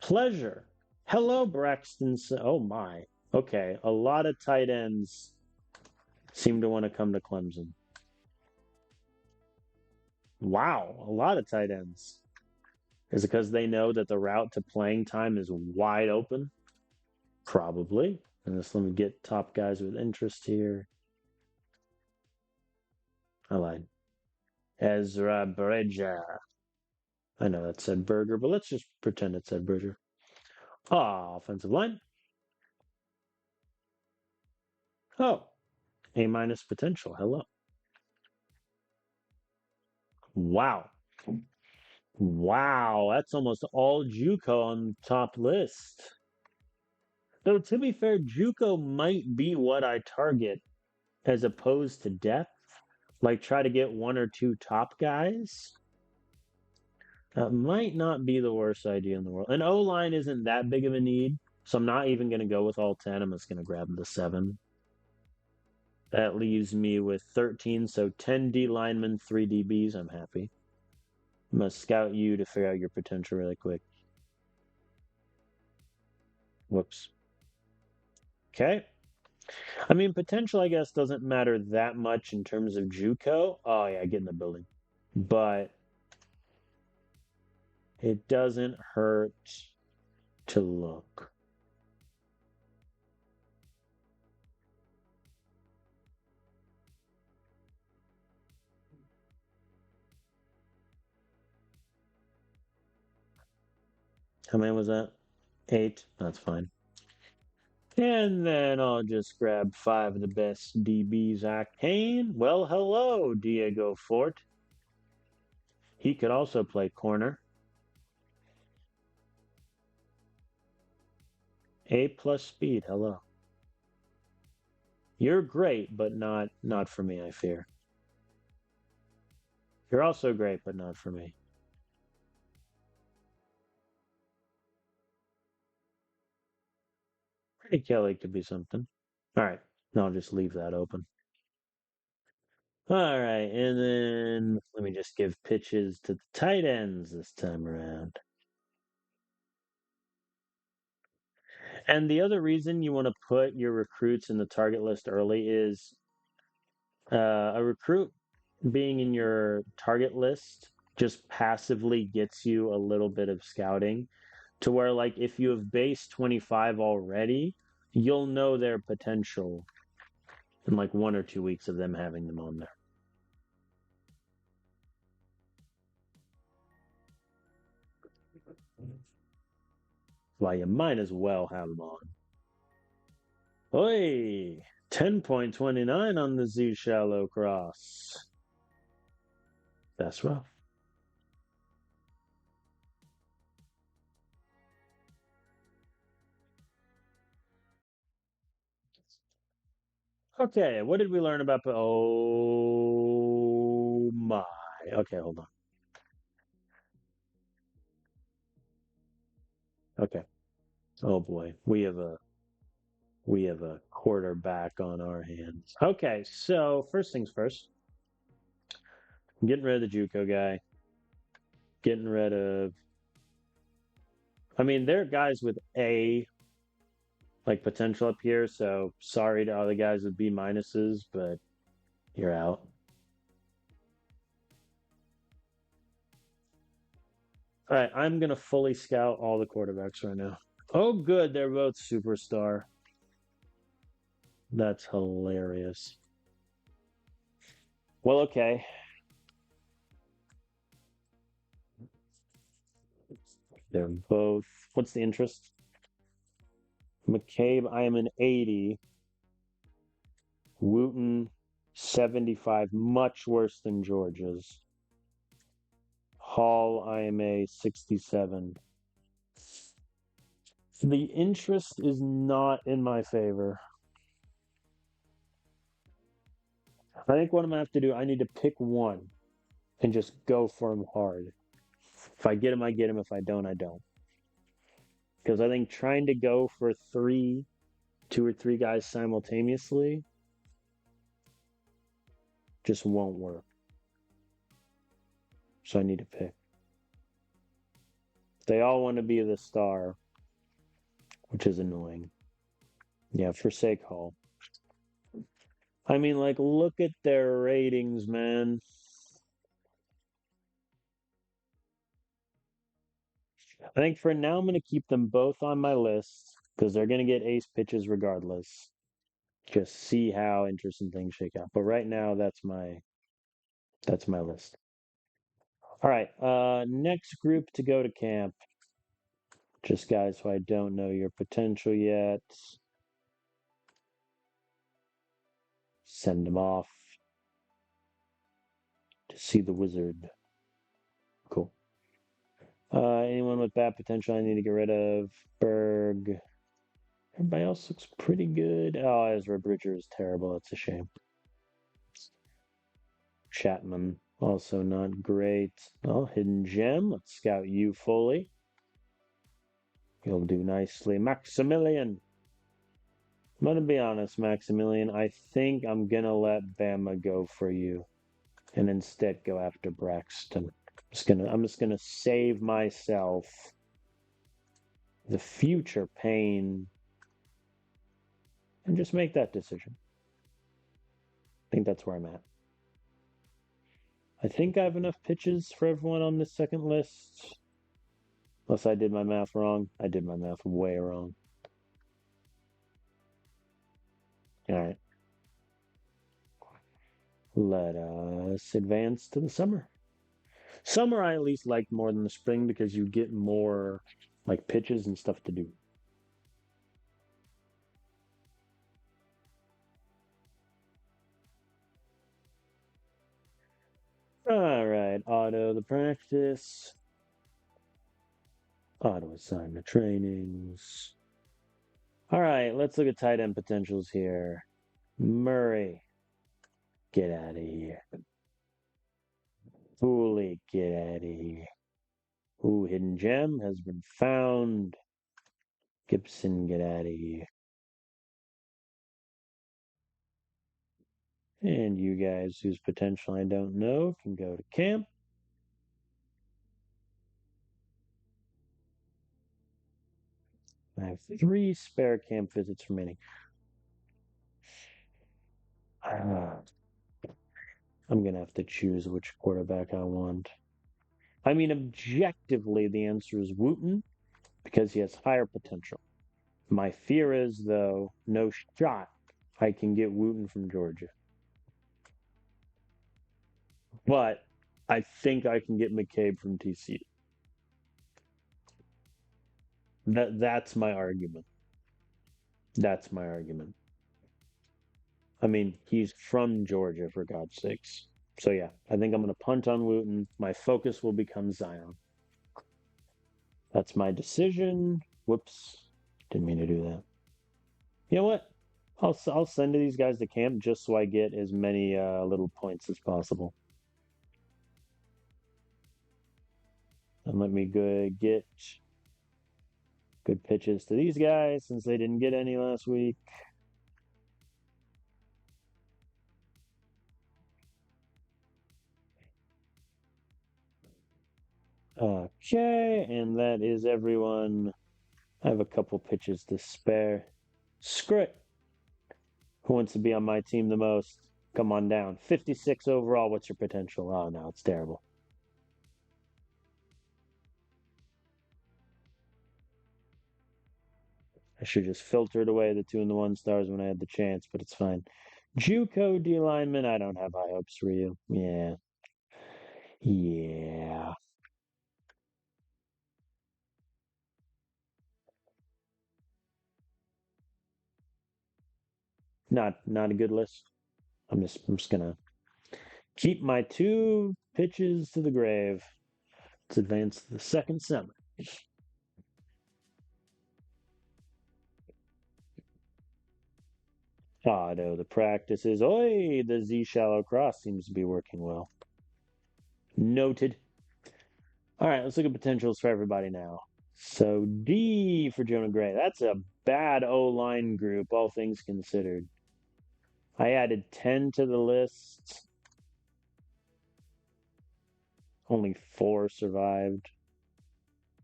Pleasure. Hello, Braxton. Oh my. Okay, a lot of tight ends seem to want to come to Clemson. Wow, a lot of tight ends. Is it because they know that the route to playing time is wide open? Probably. And just let me get top guys with interest here. I lied. Ezra Bridger. I know that said Burger, but let's just pretend it said Bridger. Offensive line. Oh, A- potential. Hello. Wow. Wow, that's almost all JUCO on the top list. Though to be fair, JUCO might be what I target as opposed to depth. Like try to get one or two top guys. That might not be the worst idea in the world. An O line isn't that big of a need, so I'm not even going to go with all 10. I'm just going to grab the 7. That leaves me with 13, so 10 D linemen, 3 DBs. I'm happy. I'm going to scout you to figure out your potential really quick. Whoops. Okay. I mean, potential, I guess, doesn't matter that much in terms of JUCO. Oh, yeah, get in the building. But it doesn't hurt to look. How many was that? 8. That's fine. And then I'll just grab 5 of the best DBs I can. Well, hello, Diego Fort. He could also play corner. A plus speed. Hello. You're great, but not for me, I fear. You're also great, but not for me. Pretty Kelly could be something. All right. I'll just leave that open. All right. And then let me just give pitches to the tight ends this time around. And the other reason you want to put your recruits in the target list early is a recruit being in your target list just passively gets you a little bit of scouting to where, like, if you have base 25 already, you'll know their potential in like 1 or 2 weeks of them having them on there. Why you might as well have them on. Oi! 10.29 on the Z Shallow Cross. That's rough. Okay, what did we learn about? Oh my. Okay, hold on. Okay. Oh boy, we have a quarterback on our hands. Okay, so first things first, I'm getting rid of the JUCO guy. Getting rid of. I mean, there are guys with A like potential up here. So sorry to all the guys with B minuses, but you're out. All right, I'm gonna fully scout all the quarterbacks right now. Oh, good, they're both superstar. That's hilarious. Well, okay. They're both. What's the interest? McCabe, I am an 80. Wooten, 75, much worse than George's. Hall, I am a 67. The interest is not in my favor. I think what I'm gonna have to do, I need to pick one and just go for him hard. If I get him, I get him. If I don't, I don't. Because I think trying to go for 2 or 3 guys simultaneously just won't work. So I need to pick. They all want to be the star, which is annoying. Yeah, forsake Hall. I mean, like, look at their ratings, man. I think for now I'm going to keep them both on my list because they're going to get ace pitches regardless. Just see how interesting things shake out. But right now, that's my list. All right, next group to go to camp. Just guys who I don't know your potential yet. Send them off to see the wizard. Cool. Anyone with bad potential I need to get rid of? Berg. Everybody else looks pretty good. Oh, Ezra Bridger is terrible. It's a shame. Chapman, also not great. Oh, Hidden Gem. Let's scout you fully. You'll do nicely. Maximilian. I'm gonna be honest, Maximilian. I think I'm gonna let Bama go for you, and instead go after Braxton. I'm just gonna save myself the future pain and just make that decision. I think that's where I'm at. I think I have enough pitches for everyone on this second list. Unless I did my math wrong. I did my math way wrong. All right. Let us advance to the summer. Summer I at least like more than the spring because you get more like pitches and stuff to do. All right, auto the practice, auto assignment trainings. All right, let's look at tight end potentials here. Murray, get out of here. Hooley, get out of here. Ooh, hidden gem has been found. Gibson, get out of here. And you guys whose potential I don't know can go to camp. I have 3 spare camp visits remaining. I'm going to have to choose which quarterback I want. I mean, objectively, the answer is Wooten because he has higher potential. My fear is, though, no shot I can get Wooten from Georgia. But I think I can get McCabe from TCU. That's my argument. That's my argument. I mean, he's from Georgia, for God's sakes. So yeah, I think I'm going to punt on Wooten. My focus will become Zion. That's my decision. Whoops, didn't mean to do that. You know what? I'll send these guys to camp just so I get as many little points as possible. And let me go get good pitches to these guys since they didn't get any last week. Okay, and that is everyone. I have a couple pitches to spare. Screw it. Who wants to be on my team the most? Come on down. 56 overall. What's your potential? Oh, no, it's terrible. I should just filtered away the 2 and the 1 stars when I had the chance, but it's fine. Juco D lineman, I don't have high hopes for you. Yeah. Yeah. Not a good list. I'm just gonna keep my 2 pitches to the grave. Let's advance to the second summer. Auto the practices. Oi, the Z shallow cross seems to be working well. Noted. All right, let's look at potentials for everybody now. So D for Jonah Gray. That's a bad O line group, all things considered. I added 10 to the list. Only 4 survived.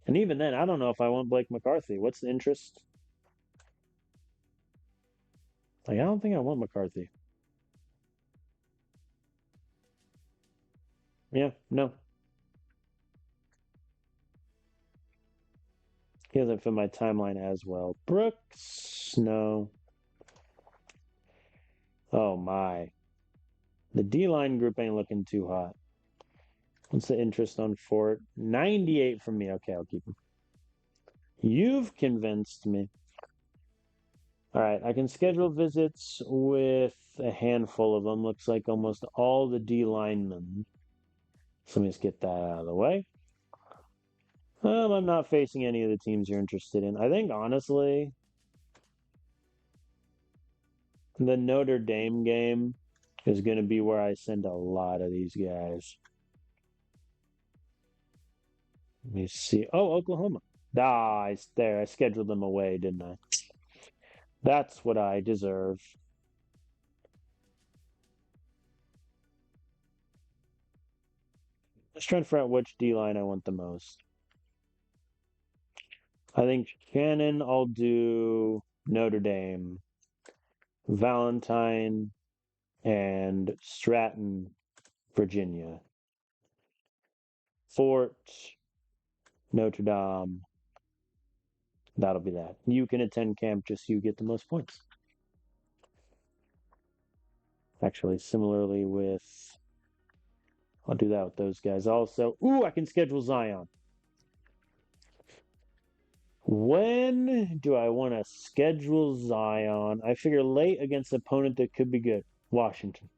And even then, I don't know if I want Blake McCarthy. What's the interest? Like, I don't think I want McCarthy. Yeah, no. He doesn't fit my timeline as well. Brooks, no. Oh my. The D line group ain't looking too hot. What's the interest on Fort? 98 from me. Okay, I'll keep him. You've convinced me. All right, I can schedule visits with a handful of them. Looks like almost all the D linemen. So let me just get that out of the way. I'm not facing any of the teams you're interested in. I think, honestly, The Notre Dame game is going to be where I send a lot of these guys. Let me see. Oh, Oklahoma. Ah, there. I scheduled them away, didn't I? That's what I deserve. Just trying to figure out which D line I want the most. I think Shannon, I'll do Notre Dame, Valentine, and Stratton, Virginia. Fort, Notre Dame. That'll be that. You can attend camp, just you get the most points. Actually, similarly with, I'll do that with those guys also. Ooh, I can schedule Zion. When do I want to schedule Zion? I figure late against an opponent that could be good. Washington.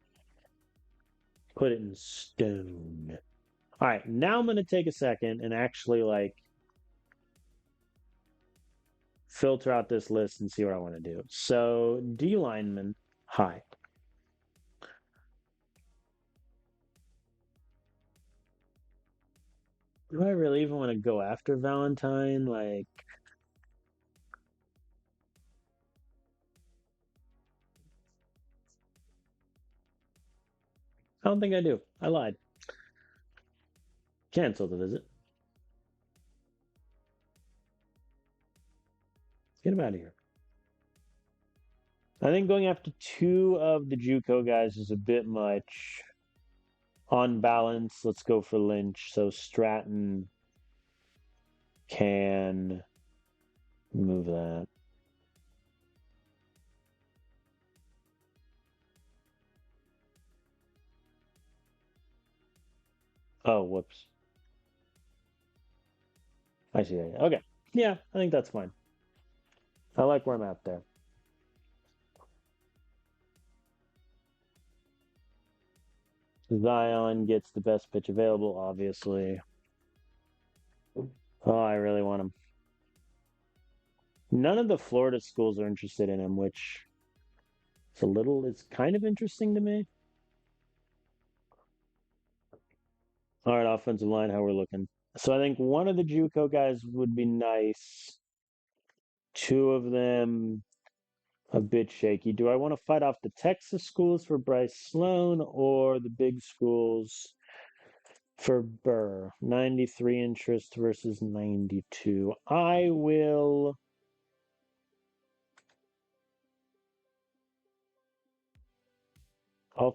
Put it in stone. All right, now I'm going to take a second and actually like filter out this list and see what I want to do. So, D lineman, high. Do I really even want to go after Valentine? Like, I don't think I do. I lied. Cancel the visit. Get him out of here. I think going after two of the JUCO guys is a bit much. On balance, let's go for Lynch. So Stratton can move that. Oh, whoops. I see that. Okay. Yeah, I think that's fine. I like where I'm at there. Zion gets the best pitch available, obviously. Oh, I really want him. None of the Florida schools are interested in him, which it's kind of interesting to me. All right, offensive line, how we're looking. So I think one of the JUCO guys would be nice. Two of them a bit shaky. Do I want to fight off the Texas schools for Bryce Sloan or the big schools for Burr? 93 interest versus 92. I'll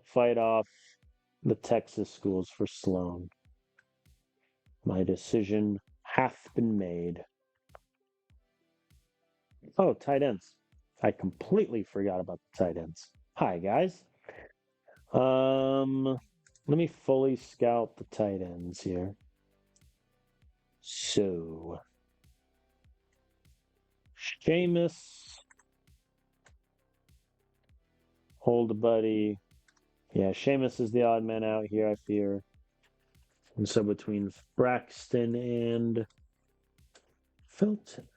fight off the Texas schools for Sloan. My decision hath been made. Oh, tight ends. I completely forgot about the tight ends. Hi, guys. Let me fully scout the tight ends here. So, Seamus, hold a buddy. Yeah, Seamus is the odd man out here, I fear. And so between Braxton and Felton,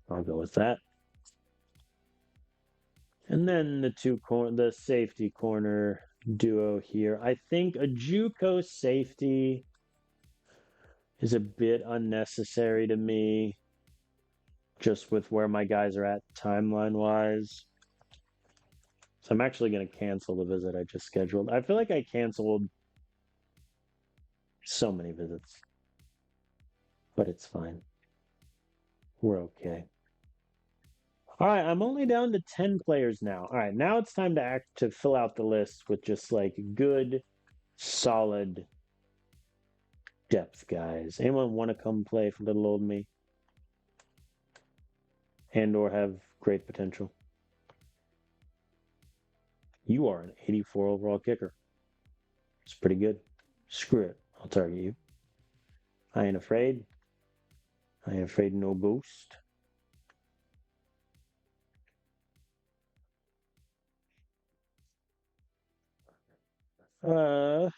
I'll go with that. And then the safety corner duo here. I think a JUCO safety is a bit unnecessary to me, just with where my guys are at timeline wise. So I'm actually going to cancel the visit I just scheduled. I feel like I canceled so many visits, but it's fine. We're okay. All right, I'm only down to 10 players now. All right, now it's time to fill out the list with just like good, solid depth guys. Anyone want to come play for little old me? And or have great potential? You are an 84 overall kicker. It's pretty good. Screw it. I'll target you. I ain't afraid. I ain't afraid no ghost. Uh,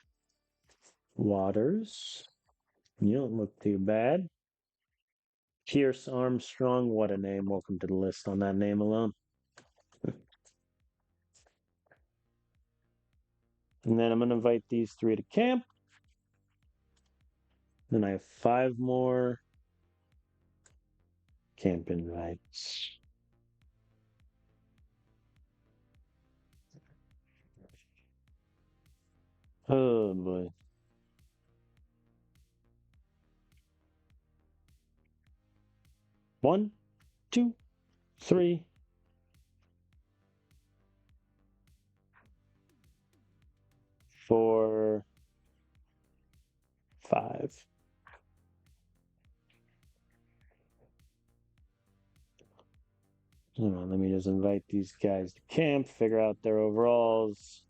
Waters. You don't look too bad. Pierce Armstrong. What a name. Welcome to the list on that name alone. And then I'm going to invite these 3 to camp. Then I have 5 more camp invites. Oh boy. 1, 2, 3, 4, 5. Hold on, let me just invite these guys to camp, figure out their overalls,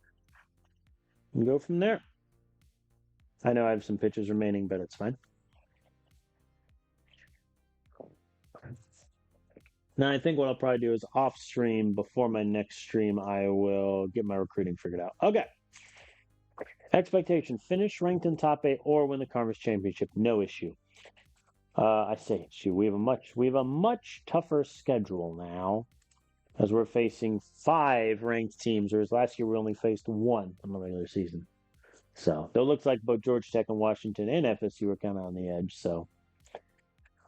and go from there. I know I have some pitches remaining, but it's fine. Now, I think what I'll probably do is off stream before my next stream, I will get my recruiting figured out. Okay. Expectation finish ranked in top 8 or win the conference championship. No issue. I say issue. We have a much tougher schedule now as we're facing 5 ranked teams, whereas last year we only faced 1 in the regular season. So though it looks like both Georgia Tech and Washington and FSU are kind of on the edge. So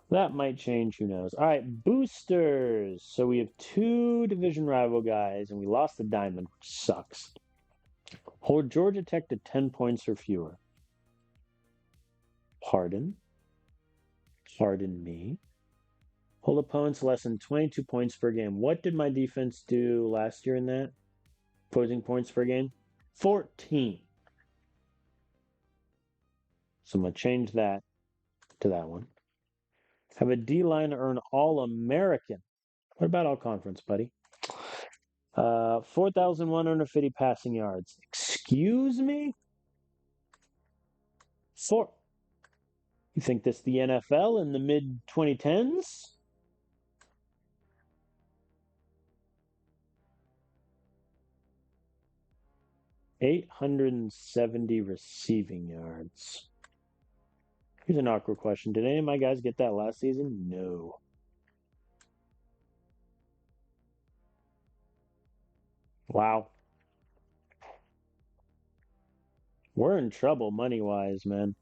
that might change. Who knows? All right, boosters. So we have 2 division rival guys, and we lost the diamond, which sucks. Hold Georgia Tech to 10 points or fewer. Pardon? Pardon me? Hold opponents less than 22 points per game. What did my defense do last year in that? Opposing points per game? 14. So I'm going to change that to that one. Have a D-line earn All-American. What about All-Conference, buddy? 4,150 passing yards. Excuse me? 4. You think this the NFL in the mid-2010s? $870 receiving yards. Here's an awkward question. Did any of my guys get that last season? No. Wow. We're in trouble money-wise, man.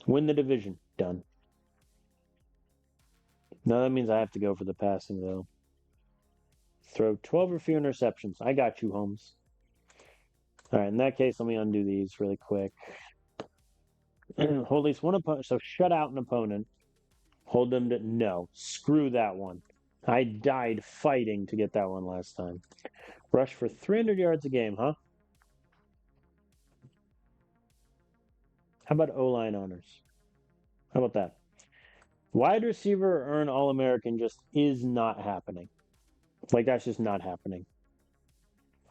Win the division. Done. No, that means I have to go for the passing, though. Throw 12 or fewer interceptions. I got you, Holmes. All right, in that case, let me undo these really quick. Hold at least one opponent. So shut out an opponent. Hold them to no. Screw that one. I died fighting to get that one last time. Rush for 300 yards a game, huh? How about O-line honors? How about that? Wide receiver earn All-American just is not happening. Like, that's just not happening.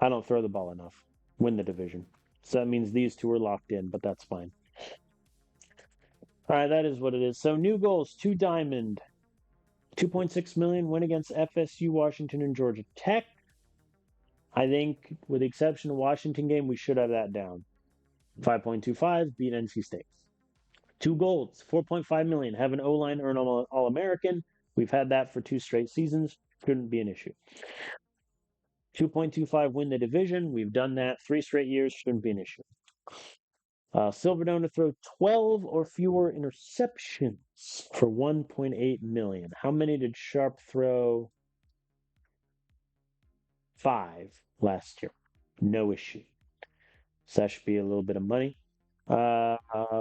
I don't throw the ball enough. Win the division. So that means these 2 are locked in, but that's fine. All right, that is what it is. So new goals, 2 diamond, 2.6 million, win against FSU, Washington, and Georgia Tech. I think, with the exception of Washington game, we should have that down. 5.25, beat NC State. 2 golds, 4.5 million, have an O-line earn All-American. We've had that for 2 straight seasons. Shouldn't be an issue. 2.25, win the division. We've done that 3 straight years. Shouldn't be an issue. Silverdome to throw 12 or fewer interceptions for 1.8 million. How many did Sharp throw? 5 last year. No issue. So that should be a little bit of money.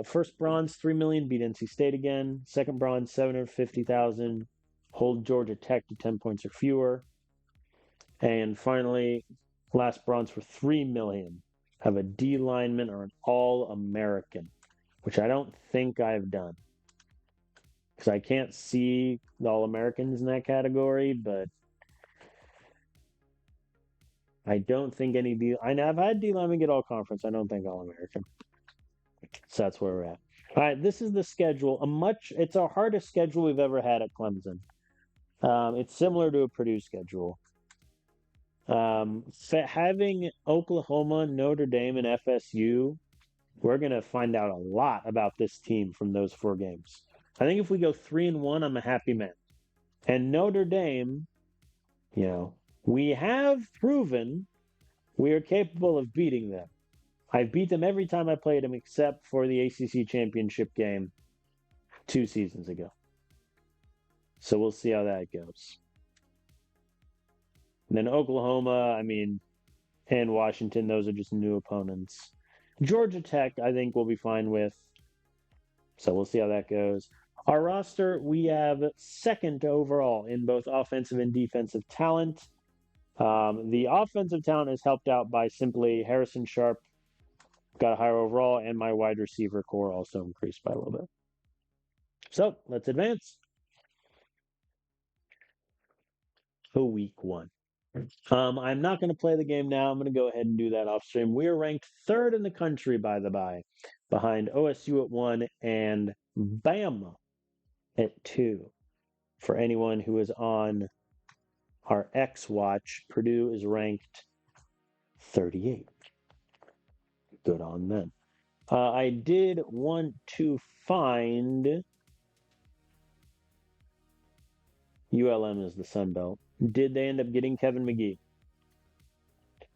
First bronze, 3 million, beat NC State again. Second bronze, 750,000. Hold Georgia Tech to 10 points or fewer. And finally, last bronze for 3 million. Have a D lineman or an All-American, which I don't think I've done. Because I can't see the All-Americans in that category, but I don't think any D. I've had D lineman get All-Conference. I don't think All-American. So that's where we're at. All right, this is the schedule. It's our hardest schedule we've ever had at Clemson. It's similar to a Purdue schedule. Having Oklahoma, Notre Dame, and FSU, we're gonna find out a lot about this team from those 4 games. I think if we go 3-1, I'm a happy man. And Notre Dame, we have proven we are capable of beating them. I've beat them every time I played them except for the ACC championship game 2 seasons ago. So we'll see how that goes. And then Oklahoma, I mean, and Washington, those are just new opponents. Georgia Tech, I think we'll be fine with. So we'll see how that goes. Our roster, we have second overall in both offensive and defensive talent. The offensive talent is helped out by simply Harrison Sharp got a higher overall, and my wide receiver core also increased by a little bit. So let's advance. To week 1. I'm not going to play the game now. I'm going to go ahead and do that off stream. We are ranked third in the country, by the by, behind OSU at 1 and Bama at 2. For anyone who is on our X watch, Purdue is ranked 38. Good on them. I did want to find ULM is the Sun Belt. Did they end up getting Kevin McGee?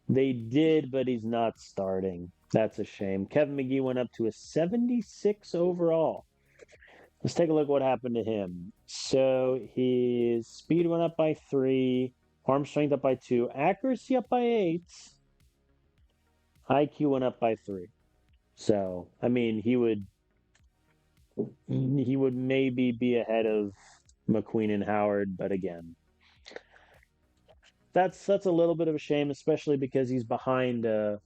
They did, but he's not starting. That's a shame. Kevin McGee went up to a 76 overall. Let's take a look what happened to him. So his speed went up by 3, arm strength up by 2, accuracy up by 8, IQ went up by 3. So, I mean, he would maybe be ahead of McQueen and Howard, but again, that's a little bit of a shame, especially because he's behind a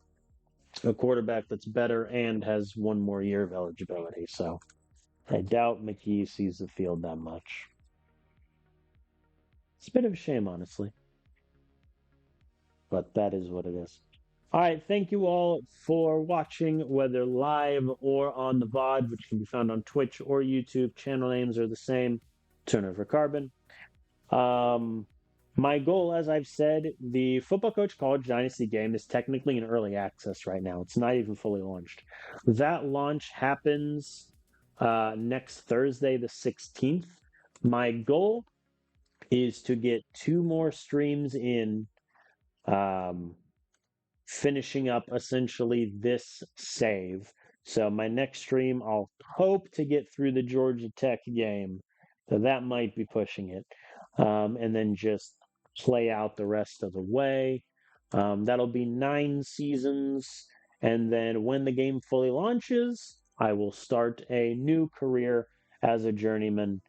quarterback that's better and has one more year of eligibility. So I doubt McKee sees the field that much. It's a bit of a shame, honestly, but that is what it is. All right, thank you all for watching, whether live or on the VOD, which can be found on Twitch or YouTube. Channel names are the same. Turnover Carbon. My goal, as I've said, the Football Coach College Dynasty game is technically in early access right now. It's not even fully launched. That launch happens next Thursday, the 16th. My goal is to get 2 more streams in, finishing up essentially this save. So my next stream, I'll hope to get through the Georgia Tech game. So that might be pushing it. And then just play out the rest of the way. That'll be 9 seasons. And then when the game fully launches, I will start a new career as a journeyman,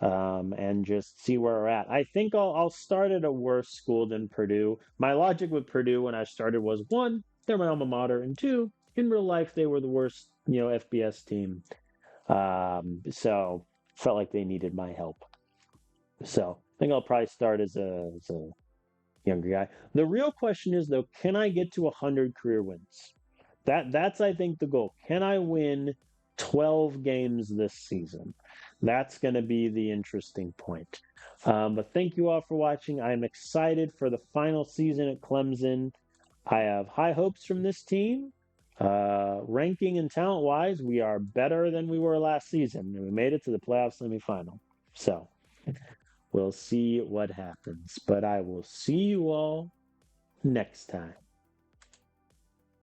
and just see where we're at. I think I'll start at a worse school than Purdue. My logic with Purdue when I started was, 1, they're my alma mater, and 2, in real life they were the worst, FBS team. So felt like they needed my help. So I think I'll probably start as a younger guy. The real question is, though, can I get to 100 career wins? That's I think the goal. Can I win 12 games this season? That's going to be the interesting point. But thank you all for watching. I'm excited for the final season at Clemson. I have high hopes from this team. Ranking and talent-wise, we are better than we were last season, and we made it to the playoff semifinal. So we'll see what happens. But I will see you all next time.